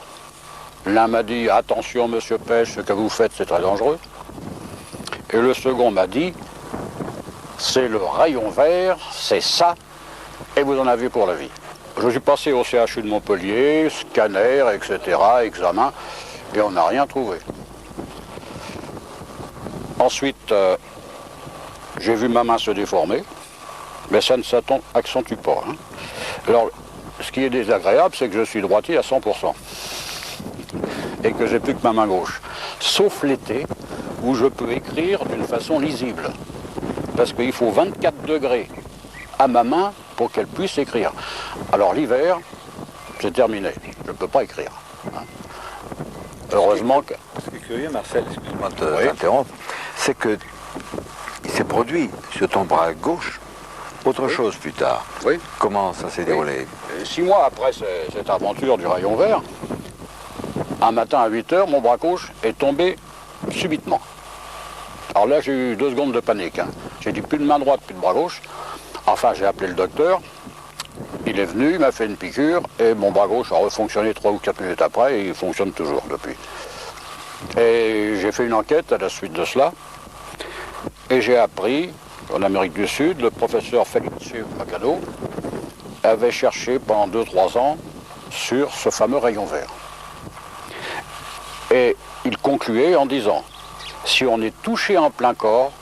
L'un m'a dit « Attention, monsieur Pêche, ce que vous faites, c'est très dangereux. » Et le second m'a dit « C'est le rayon vert, c'est ça, et vous en avez pour la vie. » Je suis passé au CHU de Montpellier, scanner, etc., examen, et on n'a rien trouvé. Ensuite, j'ai vu ma main se déformer, mais ça ne s'accentue pas. Hein. Alors, ce qui est désagréable, c'est que je suis droitier à 100%. Et que j'ai plus que ma main gauche. Sauf l'été, où je peux écrire d'une façon lisible. Parce qu'il faut 24 degrés à ma main pour qu'elle puisse écrire. Alors l'hiver, c'est terminé. Je ne peux pas écrire. Hein. Heureusement que... Ce qui est curieux, Marcel, excuse-moi de t'interrompre, c'est que il s'est produit sur ton bras gauche autre chose plus tard. Oui. Comment ça s'est déroulé? 6 mois après cette aventure du rayon vert, un matin à 8 h, mon bras gauche est tombé subitement. Alors là, j'ai eu 2 secondes de panique. Hein. J'ai dit plus de main droite, plus de bras gauche. Enfin, j'ai appelé le docteur. Il est venu, il m'a fait une piqûre et mon bras gauche a refonctionné 3 ou 4 minutes après et il fonctionne toujours depuis. Et j'ai fait une enquête à la suite de cela et j'ai appris, en Amérique du Sud, le professeur Felice Macado avait cherché pendant 2-3 ans sur ce fameux rayon vert. Et il concluait en disant, si on est touché en plein corps,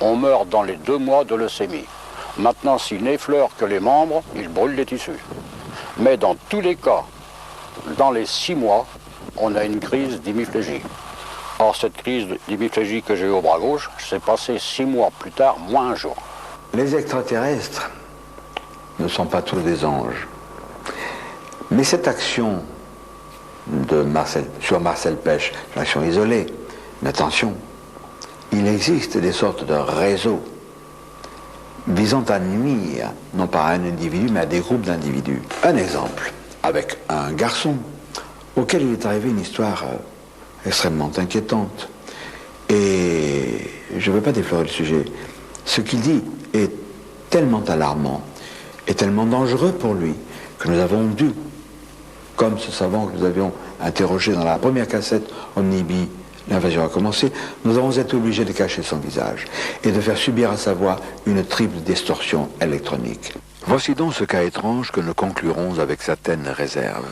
on meurt dans les 2 mois de leucémie. Maintenant, s'il n'effleure que les membres, il brûle les tissus. Mais dans tous les cas, dans les 6 mois, on a une crise d'hémiplégie. Or, cette crise d'hémiplégie que j'ai eu au bras gauche, s'est passée 6 mois plus tard, moins 1 jour. Les extraterrestres ne sont pas tous des anges. Mais cette action sur Marcel Pêche, une action isolée, mais attention, il existe des sortes de réseaux visant à nuire, non pas à un individu, mais à des groupes d'individus. Un exemple, avec un garçon auquel il est arrivé une histoire extrêmement inquiétante. Et je ne veux pas déflorer le sujet. Ce qu'il dit est tellement alarmant et tellement dangereux pour lui que nous avons dû, comme ce savant que nous avions interrogé dans la première cassette Omnibi, l'invasion a commencé, nous avons été obligés de cacher son visage et de faire subir à sa voix une triple distorsion électronique. Voici donc ce cas étrange que nous conclurons avec certaines réserves.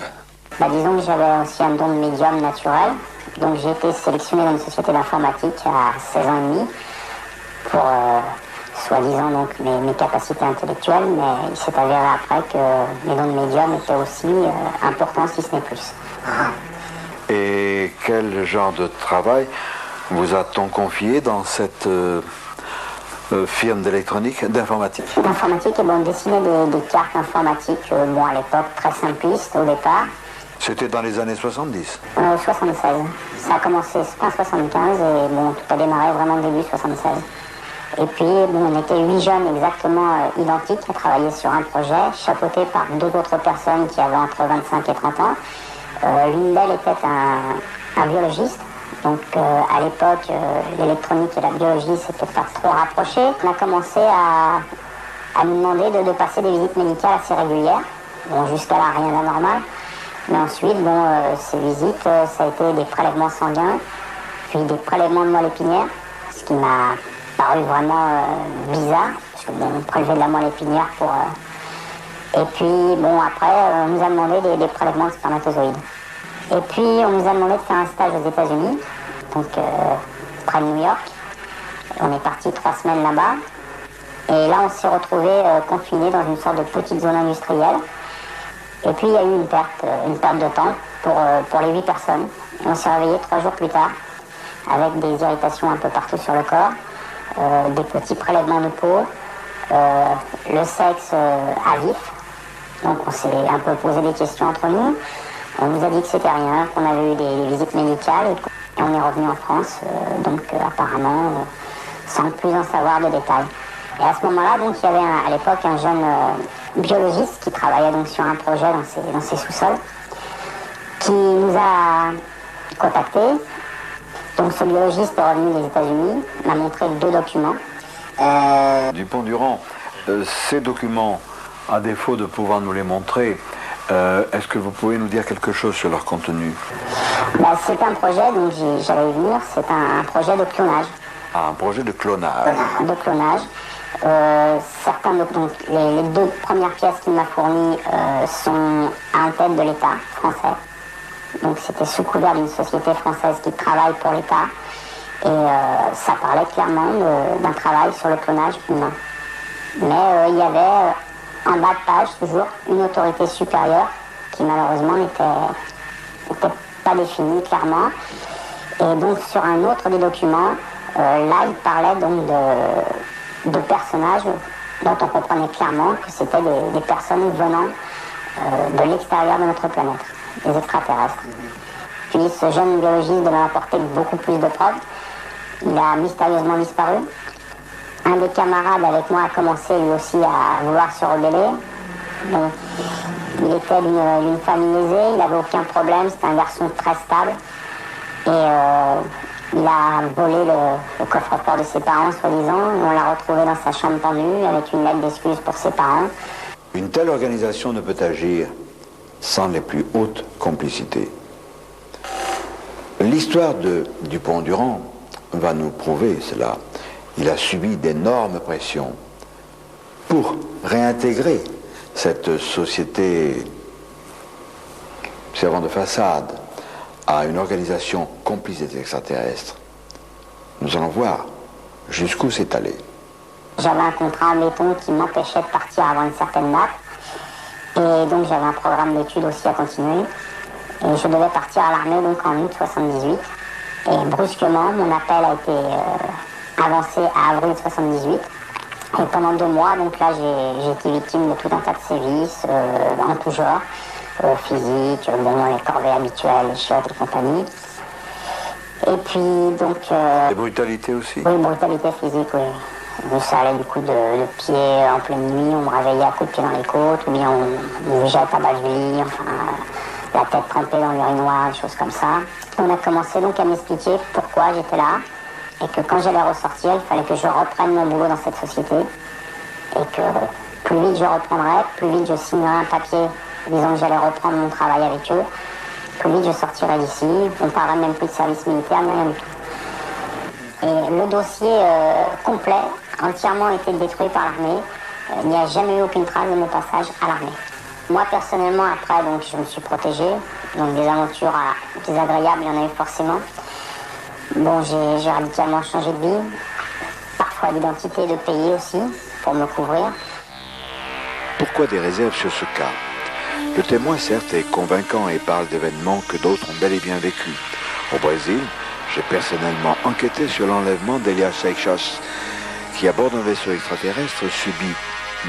Disons que j'avais aussi un don de médium naturel, donc j'ai été sélectionné dans une société d'informatique à 16 ans et demi pour soi-disant donc mes capacités intellectuelles, mais il s'est avéré après que mes dons de médium étaient aussi importants, si ce n'est plus. Et quel genre de travail vous a-t-on confié dans cette firme d'électronique, d'informatique? D'informatique, et bon, dessiner des cartes informatiques, bon à l'époque très simplistes au départ. C'était dans les années 70? 76. Ça a commencé fin 75 et bon, tout a démarré vraiment début 76. Et puis, bon, on était 8 jeunes exactement identiques à travailler sur un projet, chapeautés par 2 autres personnes qui avaient entre 25 et 30 ans. L'une d'elles était un biologiste. Donc à l'époque, l'électronique et la biologie, c'était pas trop rapproché. On a commencé à nous demander de passer des visites médicales assez régulières. Bon, jusqu'à là, rien d'anormal. Mais ensuite, bon, ces visites, ça a été des prélèvements sanguins, puis des prélèvements de moelle épinière, ce qui m'a paru vraiment bizarre, parce que bon, on prélevait de la moelle épinière pour... Et puis, bon, après, on nous a demandé des prélèvements de spermatozoïdes. Et puis, on nous a demandé de faire un stage aux États-Unis, donc près de New York. On est parti 3 semaines là-bas. Et là, on s'est retrouvés confinés dans une sorte de petite zone industrielle. Et puis, il y a eu une perte de temps pour les 8 personnes. Et on s'est réveillés 3 jours plus tard, avec des irritations un peu partout sur le corps, des petits prélèvements de peau, le sexe à vif. Donc, on s'est un peu posé des questions entre nous. On nous a dit que c'était rien, qu'on avait eu des visites médicales et on est revenu en France, apparemment sans plus en savoir de détails. Et à ce moment-là, donc, il y avait à l'époque un jeune biologiste qui travaillait donc sur un projet dans ses sous-sols, qui nous a contactés. Donc ce biologiste est revenu des États-Unis, m'a montré 2 documents. Dupont-Durand, ces documents, à défaut de pouvoir nous les montrer, est-ce que vous pouvez nous dire quelque chose sur leur contenu? C'est un projet, donc j'allais y venir, c'est un projet de clonage. Ah, un projet de clonage. De clonage. Les 2 premières pièces qu'il m'a fournies sont à en tête de l'État français. Donc c'était sous couvert d'une société française qui travaille pour l'État. Et ça parlait clairement d'un travail sur le clonage humain. Mais il y avait en bas de page toujours une autorité supérieure qui malheureusement n'était pas définie clairement. Et donc sur un autre des documents, là il parlait donc de personnages dont on comprenait clairement que c'était des personnes venant de l'extérieur de notre planète, des extraterrestres. Puis ce jeune biologiste devait apporter beaucoup plus de preuves. Il a mystérieusement disparu. Un des camarades avec moi a commencé lui aussi à vouloir se rebeller. Donc, il était d'une famille aisée, il n'avait aucun problème, c'était un garçon très stable. Et il a volé le coffre-fort de ses parents, soi-disant. On l'a retrouvé dans sa chambre tendue avec une lettre d'excuse pour ses parents. Une telle organisation ne peut agir sans les plus hautes complicités. L'histoire de Dupont-Durand va nous prouver cela. Il a subi d'énormes pressions pour réintégrer cette société servant de façade à une organisation complice des extraterrestres. Nous allons voir jusqu'où c'est allé. J'avais un contrat en béton qui m'empêchait de partir avant une certaine date. Et donc j'avais un programme d'études aussi à continuer. Et je devais partir à l'armée donc en août 78. Et brusquement, mon appel a été avancé à avril 78. Et pendant 2 mois, donc là, j'ai été victime de tout un tas de sévices, en tout genre, physique, les corvées habituelles, les chiottes et compagnie. Et puis, donc... Des brutalités aussi? Oui, brutalité physique, oui. Ça allait du coup de pied en pleine nuit, on me réveillait à coups de pied dans les côtes, ou bien on me jetait à base de lit, enfin, la tête trempée dans l'urinoir, des choses comme ça. On a commencé donc à m'expliquer pourquoi j'étais là, et que quand j'allais ressortir, il fallait que je reprenne mon boulot dans cette société, et que plus vite je reprendrais, plus vite je signerais un papier disant que j'allais reprendre mon travail avec eux, plus vite je sortirais d'ici, on ne parlerait même plus de service militaire, ni rien du tout. Et le dossier complet, entièrement été détruit par l'armée. Il n'y a jamais eu aucune trace de mon passage à l'armée. Moi, personnellement, après, donc, je me suis protégée. Donc, des aventures désagréables, il y en a eu forcément. Bon, j'ai radicalement changé de vie. Parfois d'identité, de pays aussi, pour me couvrir. Pourquoi des réserves sur ce cas? Le témoin, certes, est convaincant et parle d'événements que d'autres ont bel et bien vécus. Au Brésil, j'ai personnellement enquêté sur l'enlèvement d'Elias Seixas, qui à bord d'un vaisseau extraterrestre subit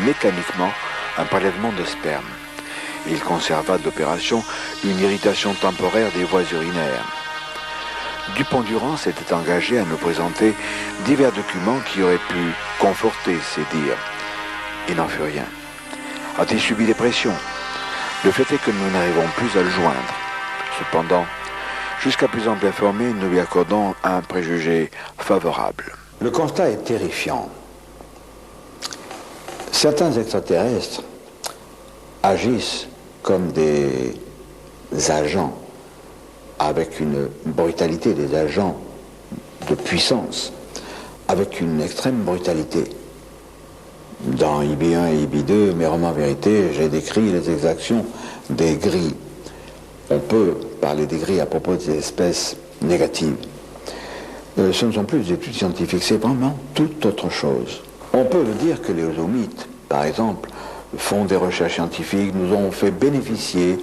mécaniquement un prélèvement de sperme. Il conserva de l'opération une irritation temporaire des voies urinaires. Dupont-Durand s'était engagé à nous présenter divers documents qui auraient pu conforter ses dires. Il n'en fut rien. A-t-il subi des pressions? Le fait est que nous n'arrivons plus à le joindre. Cependant, jusqu'à plus ample informé, nous lui accordons un préjugé favorable. Le constat est terrifiant. Certains extraterrestres agissent comme des agents, avec une brutalité, des agents de puissance, avec une extrême brutalité. Dans IB1 et IB2, mes romans vérité, j'ai décrit les exactions des gris. On peut parler des gris à propos des espèces négatives. Ce ne sont plus des études scientifiques, c'est vraiment toute autre chose. On peut dire que les ozomites, par exemple, font des recherches scientifiques, nous ont fait bénéficier,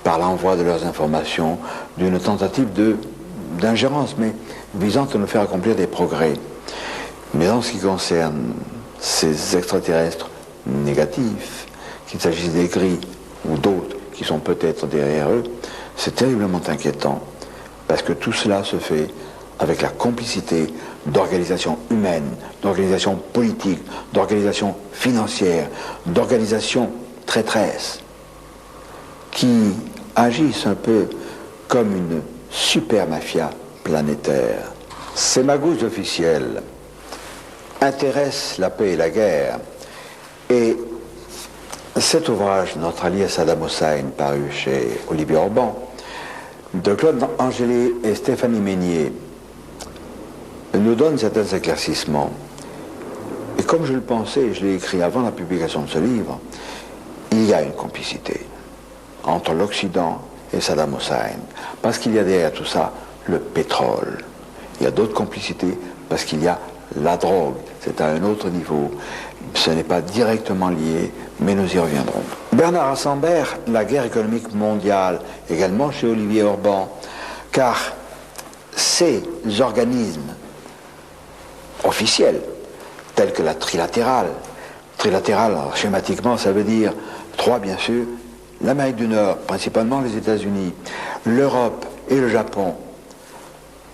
par l'envoi de leurs informations, d'une tentative d'ingérence, mais visant à nous faire accomplir des progrès. Mais en ce qui concerne ces extraterrestres négatifs, qu'il s'agisse des gris ou d'autres qui sont peut-être derrière eux, c'est terriblement inquiétant, parce que tout cela se fait avec la complicité d'organisations humaines, d'organisations politiques, d'organisations financières, d'organisations traîtresses, qui agissent un peu comme une super mafia planétaire. Ces magouilles officielles intéressent la paix et la guerre, et cet ouvrage, Notre allié Saddam Hussein, paru chez Olivier Orban, de Claude Angélé et Stéphanie Meignier, nous donne certains éclaircissements. Et comme je le pensais, je l'ai écrit avant la publication de ce livre, il y a une complicité entre l'Occident et Saddam Hussein, parce qu'il y a derrière tout ça le pétrole. Il y a d'autres complicités parce qu'il y a la drogue. C'est à un autre niveau. Ce n'est pas directement lié, mais nous y reviendrons. Bernard Rassambert, La guerre économique mondiale, également chez Olivier Orban, car ces organismes officiels, tels que la trilatérale, alors, schématiquement, ça veut dire trois, bien sûr, l'Amérique du Nord, principalement les États-Unis, l'Europe et le Japon,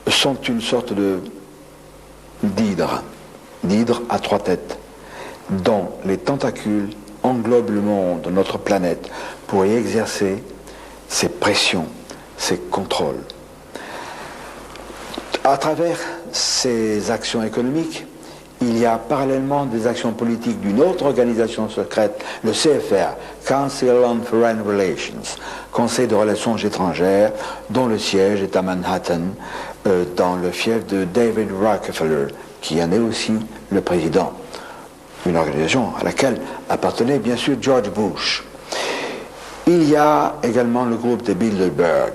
sont une sorte d'hydre à trois têtes, dont les tentacules englobent le monde, notre planète, pour y exercer ces pressions, ces contrôles. À travers ces actions économiques, il y a parallèlement des actions politiques d'une autre organisation secrète, le CFR, Council on Foreign Relations, Conseil de Relations étrangères, dont le siège est à Manhattan, dans le fief de David Rockefeller, qui en est aussi le président. Une organisation à laquelle appartenait bien sûr George Bush. Il y a également le groupe des Bilderberg.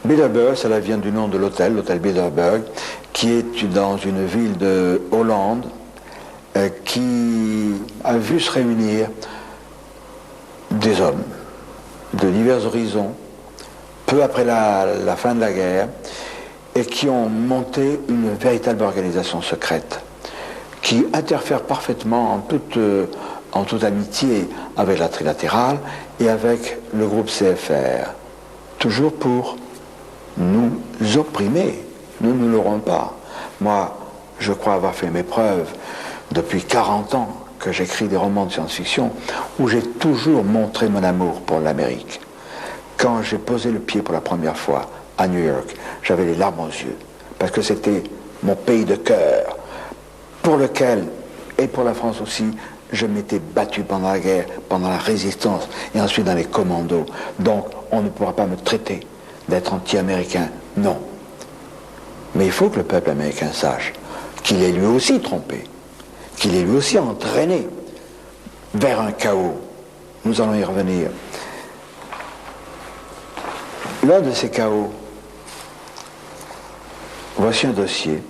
Bilderberg, cela vient du nom de l'hôtel Bilderberg, qui est dans une ville de Hollande, qui a vu se réunir des hommes de divers horizons, peu après la fin de la guerre, et qui ont monté une véritable organisation secrète, qui interfère parfaitement en toute amitié avec la trilatérale et avec le groupe CFR, toujours pour nous opprimer. Nous ne l'aurons pas. Moi, je crois avoir fait mes preuves depuis 40 ans que j'écris des romans de science-fiction où j'ai toujours montré mon amour pour l'Amérique. Quand j'ai posé le pied pour la première fois à New York, j'avais les larmes aux yeux, parce que c'était mon pays de cœur, pour lequel, et pour la France aussi, je m'étais battu pendant la guerre, pendant la résistance, et ensuite dans les commandos. Donc, on ne pourra pas me traiter d'être anti-américain, non. Mais il faut que le peuple américain sache qu'il est lui aussi trompé, qu'il est lui aussi entraîné vers un chaos. Nous allons y revenir. L'un de ces chaos, voici un dossier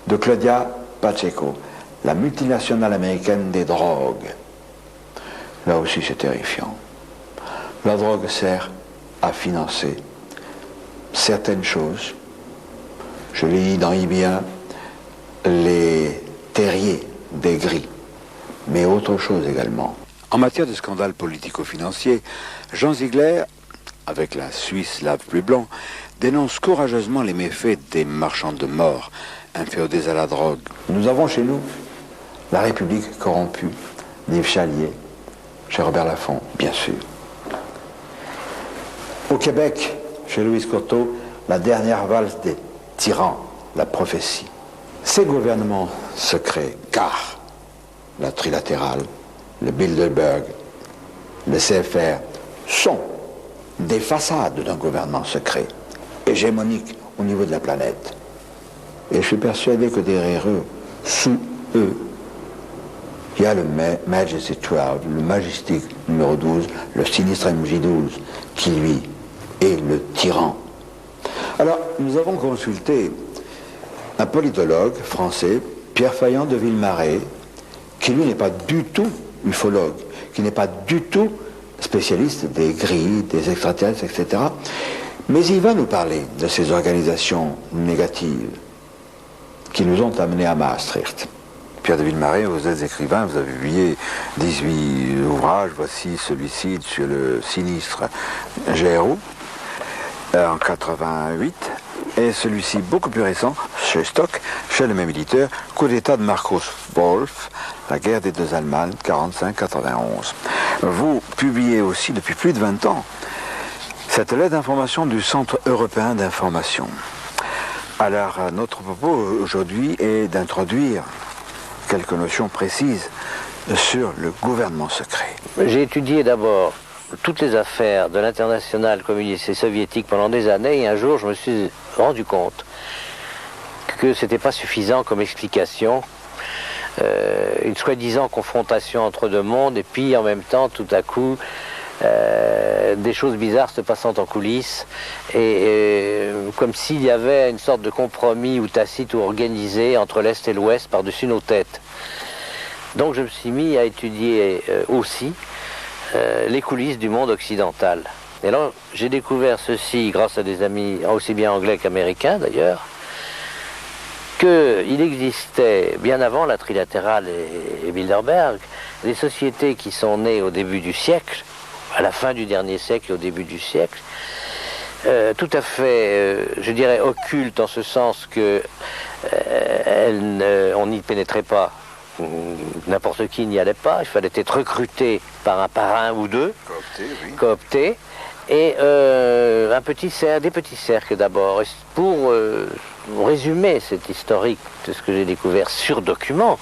de Claudia Pacheco, la multinationale américaine des drogues. Là aussi, c'est terrifiant. La drogue sert à financer certaines choses. Je l'ai dit dans IB1, les terriers des gris, mais autre chose également. En matière de scandale politico-financier, Jean Ziegler, avec la Suisse Lave Plus Blanc, dénonce courageusement les méfaits des marchands de mort inféodés à la drogue. Nous avons chez nous la République corrompue d'Yves Chalier, chez Robert Laffont, bien sûr. Au Québec, chez Louise Courteau, la dernière valse des tyrans, la prophétie. Ces gouvernements secrets, car la trilatérale, le Bilderberg, le CFR, sont des façades d'un gouvernement secret, hégémonique au niveau de la planète. Et je suis persuadé que derrière eux, sous eux, il y a le Majesty 12, le Majestic numéro 12, le sinistre MJ12, qui lui est le tyran. Alors, nous avons consulté un politologue français, Pierre Faillant de Villemarais, qui lui n'est pas du tout ufologue, qui n'est pas du tout spécialiste des grilles, des extraterrestres, etc. Mais il va nous parler de ces organisations négatives qui nous ont amenés à Maastricht. Pierre de Villemarais, vous êtes écrivain, vous avez publié 18 ouvrages, voici celui-ci sur le sinistre GRU en 88, et celui-ci beaucoup plus récent, chez Stock, chez le même éditeur, Coup d'État de Markus Wolf, La guerre des deux Allemagnes, 45-91. Vous publiez aussi depuis plus de 20 ans cette lettre d'information du Centre européen d'information. Alors, notre propos aujourd'hui est d'introduire quelques notions précises sur le gouvernement secret. J'ai étudié d'abord toutes les affaires de l'international communiste et soviétique pendant des années, et un jour je me suis rendu compte que ce n'était pas suffisant comme explication, une soi-disant confrontation entre deux mondes, et puis en même temps, tout à coup, des choses bizarres se passant en coulisses, et comme s'il y avait une sorte de compromis ou tacite ou organisé entre l'Est et l'Ouest par-dessus nos têtes. Donc je me suis mis à étudier aussi les coulisses du monde occidental. Et alors j'ai découvert ceci grâce à des amis aussi bien anglais qu'américains d'ailleurs, qu'il existait bien avant la trilatérale et Bilderberg des sociétés qui sont nées au début du siècle, à la fin du dernier siècle et au début du siècle, tout à fait, je dirais, occultes en ce sens que on n'y pénétrait pas. N'importe qui n'y allait pas, il fallait être recruté par un ou deux, coopté, et des petits cercles d'abord. Pour résumer cette historique de ce que j'ai découvert sur document,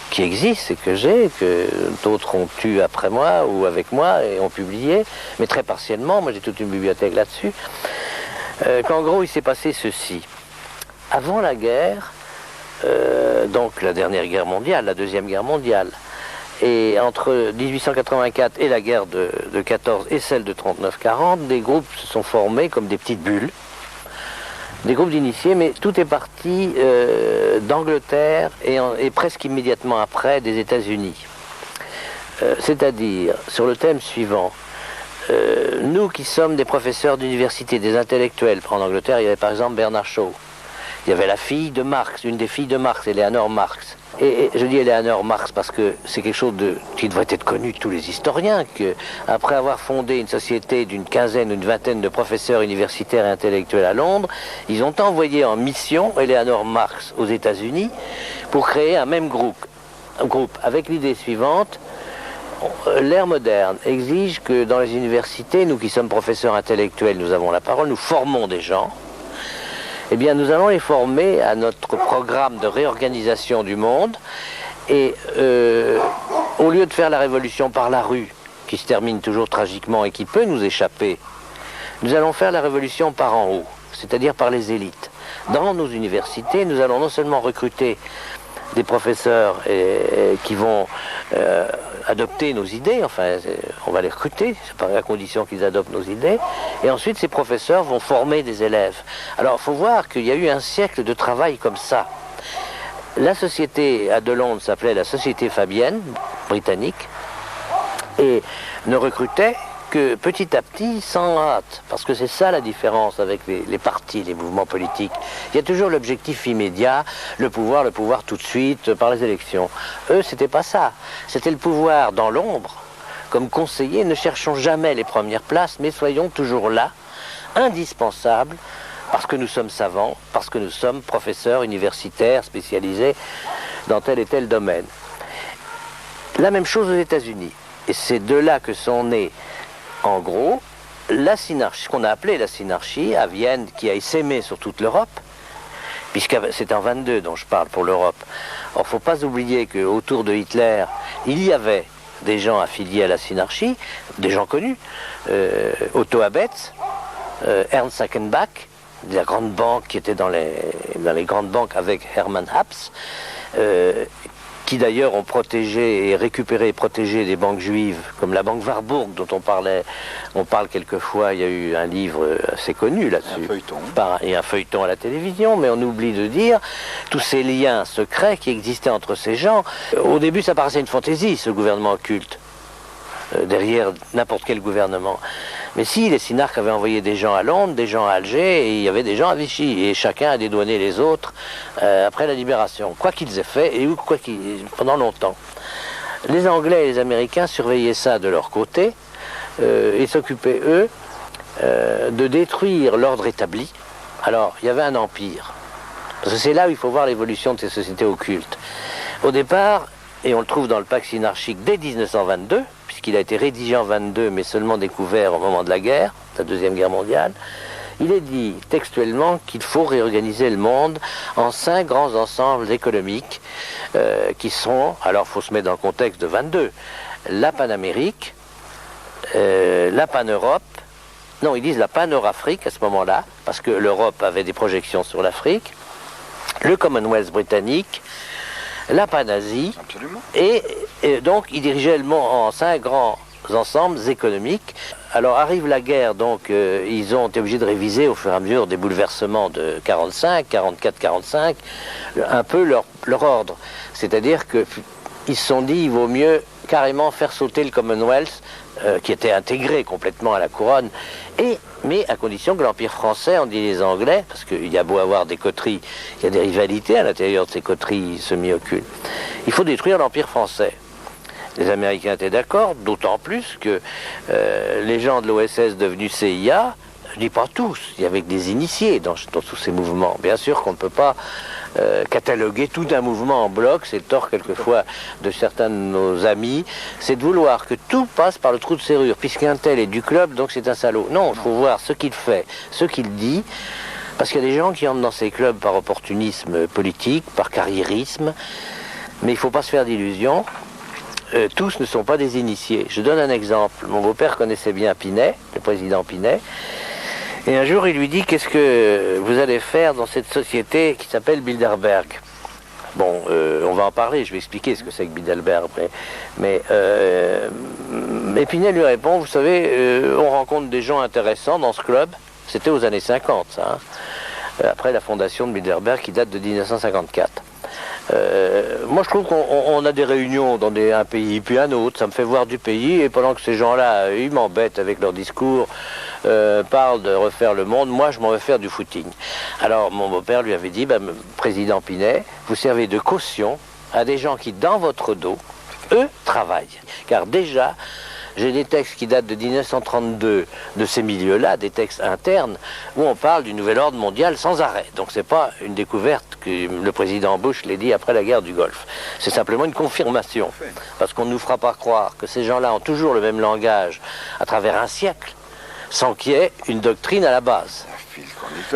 qui existe et que d'autres ont eu après moi ou avec moi et ont publié, mais très partiellement, moi j'ai toute une bibliothèque là-dessus, qu'en gros il s'est passé ceci. Avant la guerre, donc la dernière guerre mondiale, la deuxième guerre mondiale, et entre 1884 et la guerre de 14 et celle de 39-40, des groupes se sont formés comme des petites bulles, des groupes d'initiés, mais tout est parti d'Angleterre et presque immédiatement après des États-Unis. C'est-à-dire, sur le thème suivant, nous qui sommes des professeurs d'université, des intellectuels, en Angleterre, il y avait par exemple Bernard Shaw. Il y avait la fille de Marx, une des filles de Marx, Eleanor Marx. Et je dis Eleanor Marx parce que c'est quelque chose qui devrait être connu de tous les historiens, qu'après avoir fondé une société d'une quinzaine ou une vingtaine de professeurs universitaires et intellectuels à Londres, ils ont envoyé en mission Eleanor Marx aux États-Unis pour créer un même groupe avec l'idée suivante. L'ère moderne exige que dans les universités, nous qui sommes professeurs intellectuels, nous avons la parole, nous formons des gens. Eh bien, nous allons les former à notre programme de réorganisation du monde. Et au lieu de faire la révolution par la rue, qui se termine toujours tragiquement et qui peut nous échapper, nous allons faire la révolution par en haut, c'est-à-dire par les élites. Dans nos universités, nous allons non seulement recruter des professeurs qui vont adopter nos idées, enfin on va les recruter, à condition qu'ils adoptent nos idées, et ensuite ces professeurs vont former des élèves. Alors il faut voir qu'il y a eu un siècle de travail comme ça. La société de Londres s'appelait la Société Fabienne, britannique, et ne recrutait que petit à petit, sans hâte, parce que c'est ça la différence avec les partis, les mouvements politiques. Il y a toujours l'objectif immédiat, le pouvoir tout de suite, par les élections. Eux, c'était pas ça. C'était le pouvoir dans l'ombre. Comme conseillers, ne cherchons jamais les premières places, mais soyons toujours là, indispensable parce que nous sommes savants, parce que nous sommes professeurs universitaires spécialisés dans tel et tel domaine. La même chose aux États-Unis. Et c'est de là que sont nés, en gros, la synarchie, ce qu'on a appelé la synarchie à Vienne, qui a essaimé sur toute l'Europe, puisque c'est en 22 dont je parle pour l'Europe. Or, il ne faut pas oublier qu'autour de Hitler, il y avait des gens affiliés à la synarchie, des gens connus, Otto Abetz, Ernst Sackenbach, de la grande banque qui était dans les grandes banques avec Hermann Haps, qui d'ailleurs ont protégé et récupéré et protégé des banques juives, comme la banque Warburg dont on parle quelquefois. Il y a eu un livre assez connu là-dessus. Un feuilleton. Et un feuilleton à la télévision, mais on oublie de dire tous ces liens secrets qui existaient entre ces gens. Au début, ça paraissait une fantaisie, ce gouvernement occulte, derrière n'importe quel gouvernement. Mais si, les synarques avaient envoyé des gens à Londres, des gens à Alger, et il y avait des gens à Vichy, et chacun a dédouané les autres après la libération, quoi qu'ils aient fait, et pendant longtemps. Les Anglais et les Américains surveillaient ça de leur côté, et s'occupaient, eux, de détruire l'ordre établi. Alors, il y avait un empire, parce que c'est là où il faut voir l'évolution de ces sociétés occultes. Au départ, et on le trouve dans le pacte synarchique dès 1922, puisqu'il a été rédigé en 22, mais seulement découvert au moment de la guerre, la Deuxième Guerre mondiale, il est dit textuellement qu'il faut réorganiser le monde en 5 grands ensembles économiques qui sont, alors il faut se mettre dans le contexte de 22, la Panamérique, la Pan-Europe, non, ils disent la Pan-Eurafrique à ce moment-là, parce que l'Europe avait des projections sur l'Afrique, le Commonwealth britannique, la Pan-Asie, et donc il dirigeait le monde en 5 grands ensembles économiques. Alors arrive la guerre, donc ils ont été obligés de réviser au fur et à mesure des bouleversements de 45, 44, 45, un peu leur ordre. C'est-à-dire qu'ils se sont dit, il vaut mieux carrément faire sauter le Commonwealth, qui était intégré complètement à la couronne, mais à condition que l'Empire français, on dit les Anglais, parce qu'il y a beau avoir des coteries, il y a des rivalités à l'intérieur de ces coteries semi-occultes, il faut détruire l'Empire français. Les Américains étaient d'accord, d'autant plus que les gens de l'OSS devenus CIA, je dis pas tous, il y avait des initiés dans tous ces mouvements. Bien sûr qu'on ne peut pas cataloguer tout un mouvement en bloc, c'est le tort quelquefois de certains de nos amis, c'est de vouloir que tout passe par le trou de serrure, puisqu'un tel est du club, donc c'est un salaud. Non, il faut voir ce qu'il fait, ce qu'il dit, parce qu'il y a des gens qui entrent dans ces clubs par opportunisme politique, par carriérisme, mais il ne faut pas se faire d'illusions. Tous ne sont pas des initiés. Je donne un exemple. Mon beau-père connaissait bien Pinet, le président Pinet, et un jour il lui dit: qu'est-ce que vous allez faire dans cette société qui s'appelle Bilderberg? Bon, on va en parler, je vais expliquer ce que c'est que Bilderberg, mais Pinet lui répond: vous savez, on rencontre des gens intéressants dans ce club. C'était aux années 50, ça, hein, après la fondation de Bilderberg qui date de 1954. Moi je trouve qu'on a des réunions dans un pays puis un autre, ça me fait voir du pays, et pendant que ces gens-là, ils m'embêtent avec leurs discours, parlent de refaire le monde, moi je m'en vais faire du footing. Alors mon beau-père lui avait dit: président Pinet, vous servez de caution à des gens qui, dans votre dos, eux, travaillent. Car déjà, j'ai des textes qui datent de 1932 de ces milieux-là, des textes internes, où on parle du nouvel ordre mondial sans arrêt. Donc c'est pas une découverte que le président Bush l'ait dit après la guerre du Golfe. C'est simplement une confirmation. Parce qu'on ne nous fera pas croire que ces gens-là ont toujours le même langage à travers un siècle, sans qu'il y ait une doctrine à la base.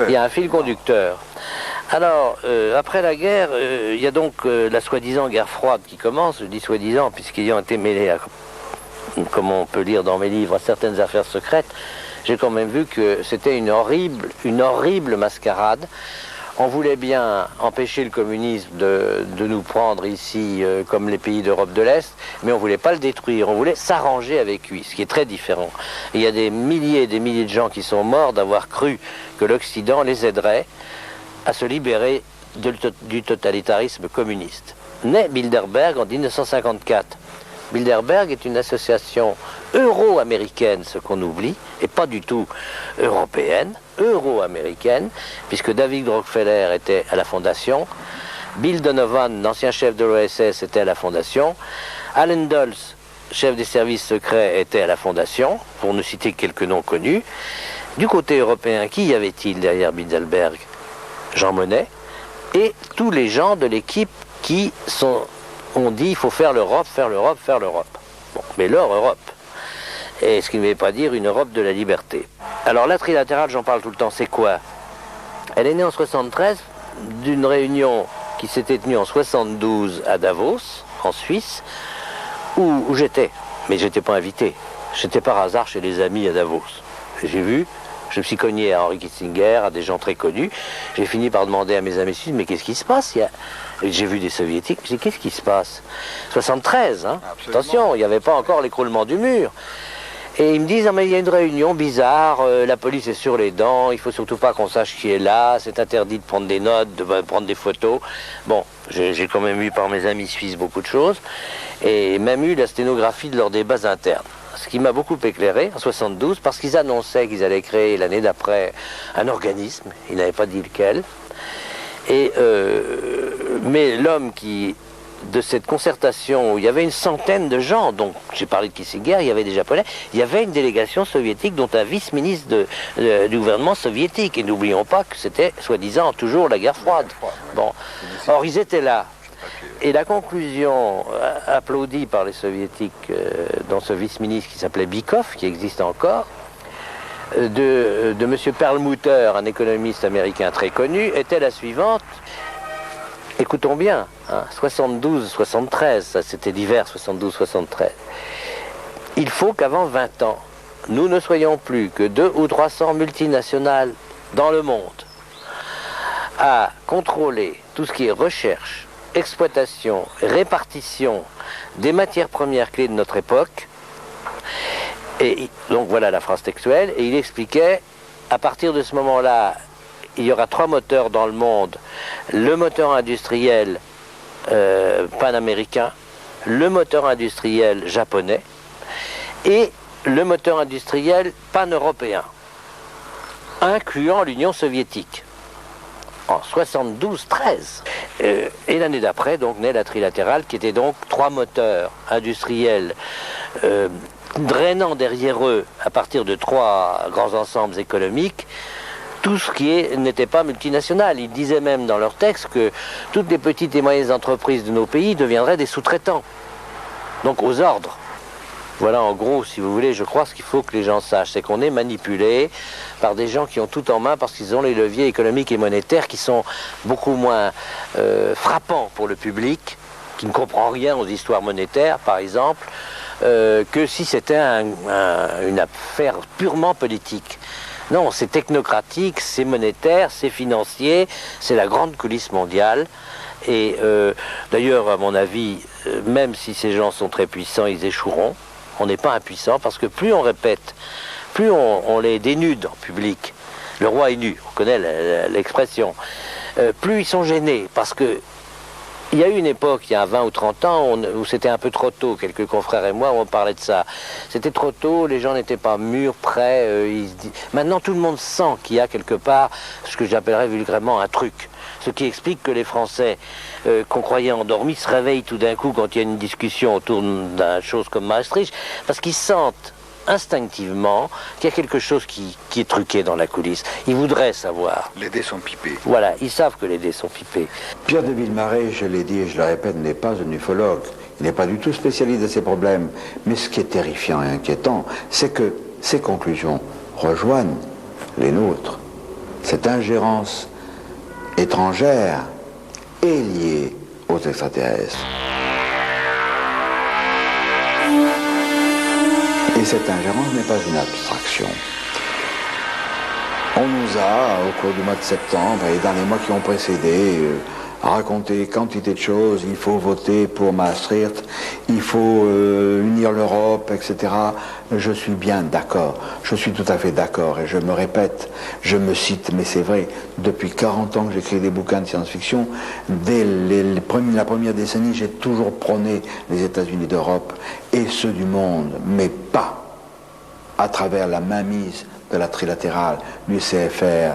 Il y a un fil conducteur. Alors, après la guerre, il y a donc la soi-disant guerre froide qui commence. Je dis soi-disant puisqu'ils ont été mêlés à, comme on peut lire dans mes livres, à certaines affaires secrètes. J'ai quand même vu que c'était une horrible mascarade. On voulait bien empêcher le communisme de nous prendre ici comme les pays d'Europe de l'Est, mais on ne voulait pas le détruire, on voulait s'arranger avec lui, ce qui est très différent. Et il y a des milliers et des milliers de gens qui sont morts d'avoir cru que l'Occident les aiderait à se libérer du totalitarisme communiste. Naît Bilderberg en 1954. Bilderberg est une association euro-américaine, ce qu'on oublie, et pas du tout européenne, euro-américaine, puisque David Rockefeller était à la fondation, Bill Donovan, l'ancien chef de l'OSS, était à la fondation, Allen Dulles, chef des services secrets, était à la fondation, pour ne citer que quelques noms connus, Du côté européen, qui y avait-il derrière Bilderberg? Jean Monnet et tous les gens de l'équipe qui ont dit il faut faire l'Europe, faire l'Europe, faire l'Europe. Bon, mais leur Europe. Et ce qui ne veut pas dire une Europe de la liberté. Alors la trilatérale, j'en parle tout le temps, c'est quoi? Elle est née en 73 d'une réunion qui s'était tenue en 72 à Davos, en Suisse, où j'étais. Mais je n'étais pas invité. J'étais par hasard chez les amis à Davos. J'ai vu, je me suis cogné à Henry Kissinger, à des gens très connus. J'ai fini par demander à mes amis suisses, mais qu'est-ce qui se passe? J'ai vu des soviétiques, j'ai dit, qu'est-ce qui se passe? 73, hein? Attention, il n'y avait pas encore l'écroulement du mur. Et ils me disent, ah, mais il y a une réunion bizarre, la police est sur les dents, il faut surtout pas qu'on sache qui est là, c'est interdit de prendre des notes, de prendre des photos. Bon, j'ai quand même eu par mes amis suisses beaucoup de choses, et même eu la sténographie de leurs débats internes. Ce qui m'a beaucoup éclairé en 72, parce qu'ils annonçaient qu'ils allaient créer l'année d'après un organisme, ils n'avaient pas dit lequel. Et, mais l'homme de cette concertation où il y avait une centaine de gens, donc j'ai parlé de Kissinger, il y avait des Japonais, il y avait une délégation soviétique dont un vice-ministre du gouvernement soviétique. Et n'oublions pas que c'était, soi-disant, toujours la guerre froide. Bon. Or, ils étaient là. Et la conclusion applaudie par les soviétiques dans ce vice-ministre qui s'appelait Bykov, qui existe encore, de M. Perlmutter, un économiste américain très connu, était la suivante. Écoutons bien, hein, 72-73, ça c'était l'hiver 72-73. Il faut qu'avant 20 ans, nous ne soyons plus que 200 ou 300 multinationales dans le monde à contrôler tout ce qui est recherche, exploitation, répartition des matières premières clés de notre époque. Et donc voilà la phrase textuelle, et il expliquait, à partir de ce moment-là, il y aura 3 moteurs dans le monde, le moteur industriel panaméricain, le moteur industriel japonais et le moteur industriel pan-européen, incluant l'Union soviétique. En 72-13. Et l'année d'après, donc, naît la trilatérale, qui était donc 3 moteurs industriels drainant derrière eux, à partir de 3 grands ensembles économiques, tout ce qui n'était pas multinational. Ils disaient même dans leur texte que toutes les petites et moyennes entreprises de nos pays deviendraient des sous-traitants, donc aux ordres. Voilà en gros, si vous voulez, je crois ce qu'il faut que les gens sachent, c'est qu'on est manipulé par des gens qui ont tout en main parce qu'ils ont les leviers économiques et monétaires qui sont beaucoup moins frappants pour le public, qui ne comprend rien aux histoires monétaires, par exemple, que si c'était une affaire purement politique. Non, c'est technocratique, c'est monétaire, c'est financier, c'est la grande coulisse mondiale. Et d'ailleurs, à mon avis, même si ces gens sont très puissants, ils échoueront. On n'est pas impuissant parce que plus on répète, plus on les dénude en public. Le roi est nu, on connaît l'expression. Plus ils sont gênés parce que il y a eu une époque, il y a 20 ou 30 ans, où c'était un peu trop tôt, quelques confrères et moi, on parlait de ça. C'était trop tôt, les gens n'étaient pas mûrs, prêts. Maintenant, tout le monde sent qu'il y a quelque part ce que j'appellerais vulgairement un truc. Ce qui explique que les Français, qu'on croyait endormis, se réveillent tout d'un coup quand il y a une discussion autour d'une chose comme Maastricht, parce qu'ils sentent instinctivement qu'il y a quelque chose qui est truqué dans la coulisse. Ils voudraient savoir. Les dés sont pipés. Voilà, ils savent que les dés sont pipés. Pierre de Villemarais, je l'ai dit et je le répète, n'est pas un ufologue. Il n'est pas du tout spécialiste de ces problèmes. Mais ce qui est terrifiant et inquiétant, c'est que ces conclusions rejoignent les nôtres. Cette ingérence étrangère est liée aux extraterrestres. Et cette ingérence n'est pas une abstraction. On nous a, au cours du mois de septembre et dans les mois qui ont précédé, raconté quantité de choses. Il faut voter pour Maastricht, il faut unir l'Europe, etc. Je suis bien d'accord, je suis tout à fait d'accord et je me répète, je me cite, mais c'est vrai, depuis 40 ans que j'écris des bouquins de science-fiction, dès la première décennie, j'ai toujours prôné les États-Unis d'Europe et ceux du monde, mais pas à travers la mainmise de la trilatérale, du CFR.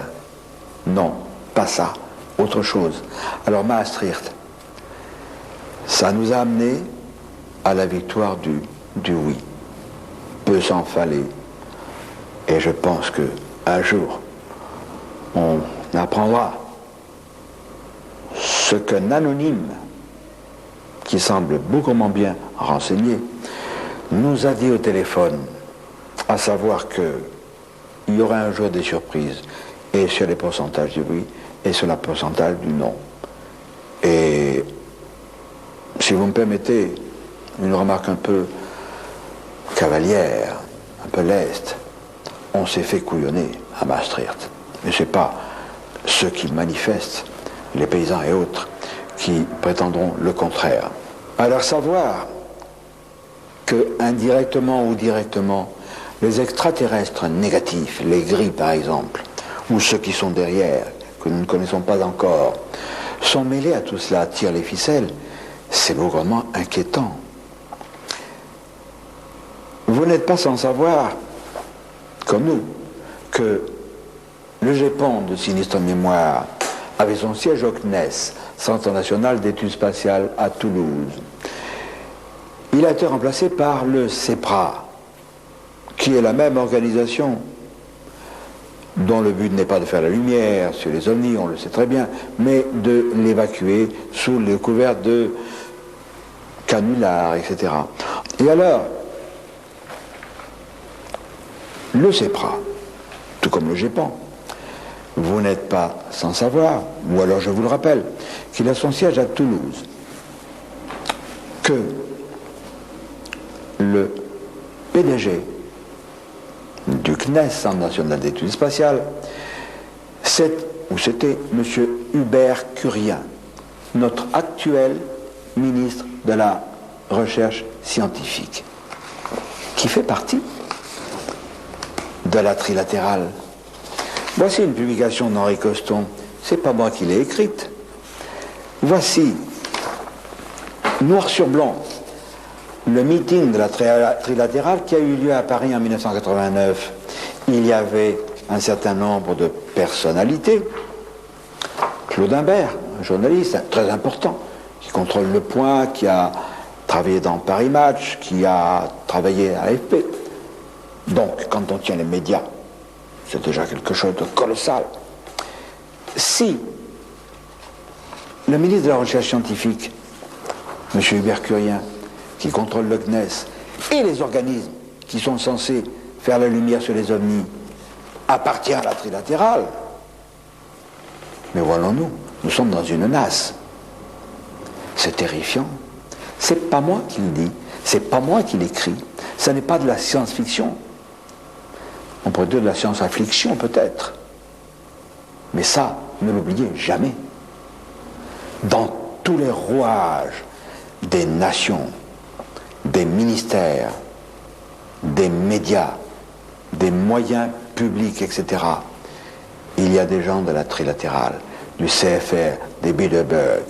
Non, pas ça, autre chose. Alors Maastricht, ça nous a amené à la victoire du oui. Peu s'en fallait. Et je pense que un jour, on apprendra ce qu'un anonyme, qui semble beaucoup moins bien renseigné, nous a dit au téléphone, à savoir qu'il y aurait un jour des surprises, et sur les pourcentages du oui, et sur le pourcentage du non. Et si vous me permettez une remarque un peu cavalière, un peu leste, on s'est fait couillonner à Maastricht. Mais ce n'est pas ceux qui manifestent, les paysans et autres, qui prétendront le contraire. Alors savoir que indirectement ou directement, les extraterrestres négatifs, les gris par exemple, ou ceux qui sont derrière, que nous ne connaissons pas encore, sont mêlés à tout cela, tirent les ficelles, c'est vraiment inquiétant. Vous n'êtes pas sans savoir, comme nous, que le GEPON de Sinistre Mémoire avait son siège au CNES, Centre National d'Études Spatiales à Toulouse. Il a été remplacé par le CEPRA, qui est la même organisation, dont le but n'est pas de faire la lumière sur les ovnis, on le sait très bien, mais de l'évacuer sous le couvert de canulars, etc. Et alors, le CEPRA, tout comme le GEPON, vous n'êtes pas sans savoir, ou alors je vous le rappelle, qu'il a son siège à Toulouse, que le PDG du CNES, Centre National d'Études Spatiales, c'était M. Hubert Curien, notre actuel ministre de la Recherche scientifique, qui fait partie de la trilatérale. Voici une publication d'Henri Coston, c'est pas moi qui l'ai écrite. Voici, noir sur blanc, le meeting de la trilatérale qui a eu lieu à Paris en 1989. Il y avait un certain nombre de personnalités. Claude Imbert, un journaliste très important, qui contrôle Le Point, qui a travaillé dans Paris Match, qui a travaillé à l'AFP. Donc, quand on tient les médias, c'est déjà quelque chose de colossal. Si le ministre de la Recherche scientifique, M. Hubert Curien, qui contrôle le CNES, et les organismes qui sont censés faire la lumière sur les ovnis, appartient à la trilatérale, mais voyons-nous, nous sommes dans une nasse. C'est terrifiant. C'est pas moi qui le dis, c'est pas moi qui l'écris, ce n'est pas de la science-fiction. On pourrait dire de la science-affliction peut-être. Mais ça, ne l'oubliez jamais. Dans tous les rouages des nations, des ministères, des médias, des moyens publics, etc., il y a des gens de la trilatérale, du CFR, des Bilderberg.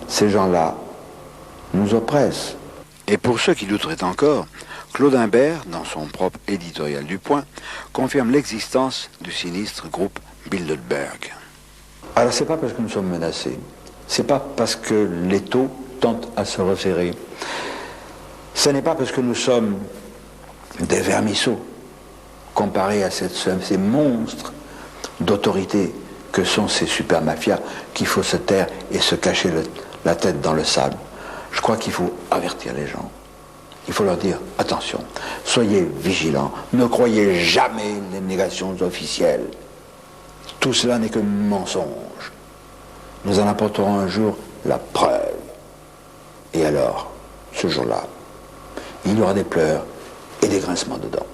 Ces gens-là nous oppressent. Et pour ceux qui douteraient encore, Claude Imbert, dans son propre éditorial du Point, confirme l'existence du sinistre groupe Bilderberg. Alors c'est pas parce que nous sommes menacés, c'est pas parce que l'étau tente à se resserrer, ce n'est pas parce que nous sommes des vermisseaux comparés à ces monstres d'autorité que sont ces super mafias qu'il faut se taire et se cacher la tête dans le sable. Je crois qu'il faut avertir les gens. Il faut leur dire, attention, soyez vigilants, ne croyez jamais les négations officielles. Tout cela n'est que mensonge. Nous en apporterons un jour la preuve. Et alors, ce jour-là, il y aura des pleurs et des grincements de dents.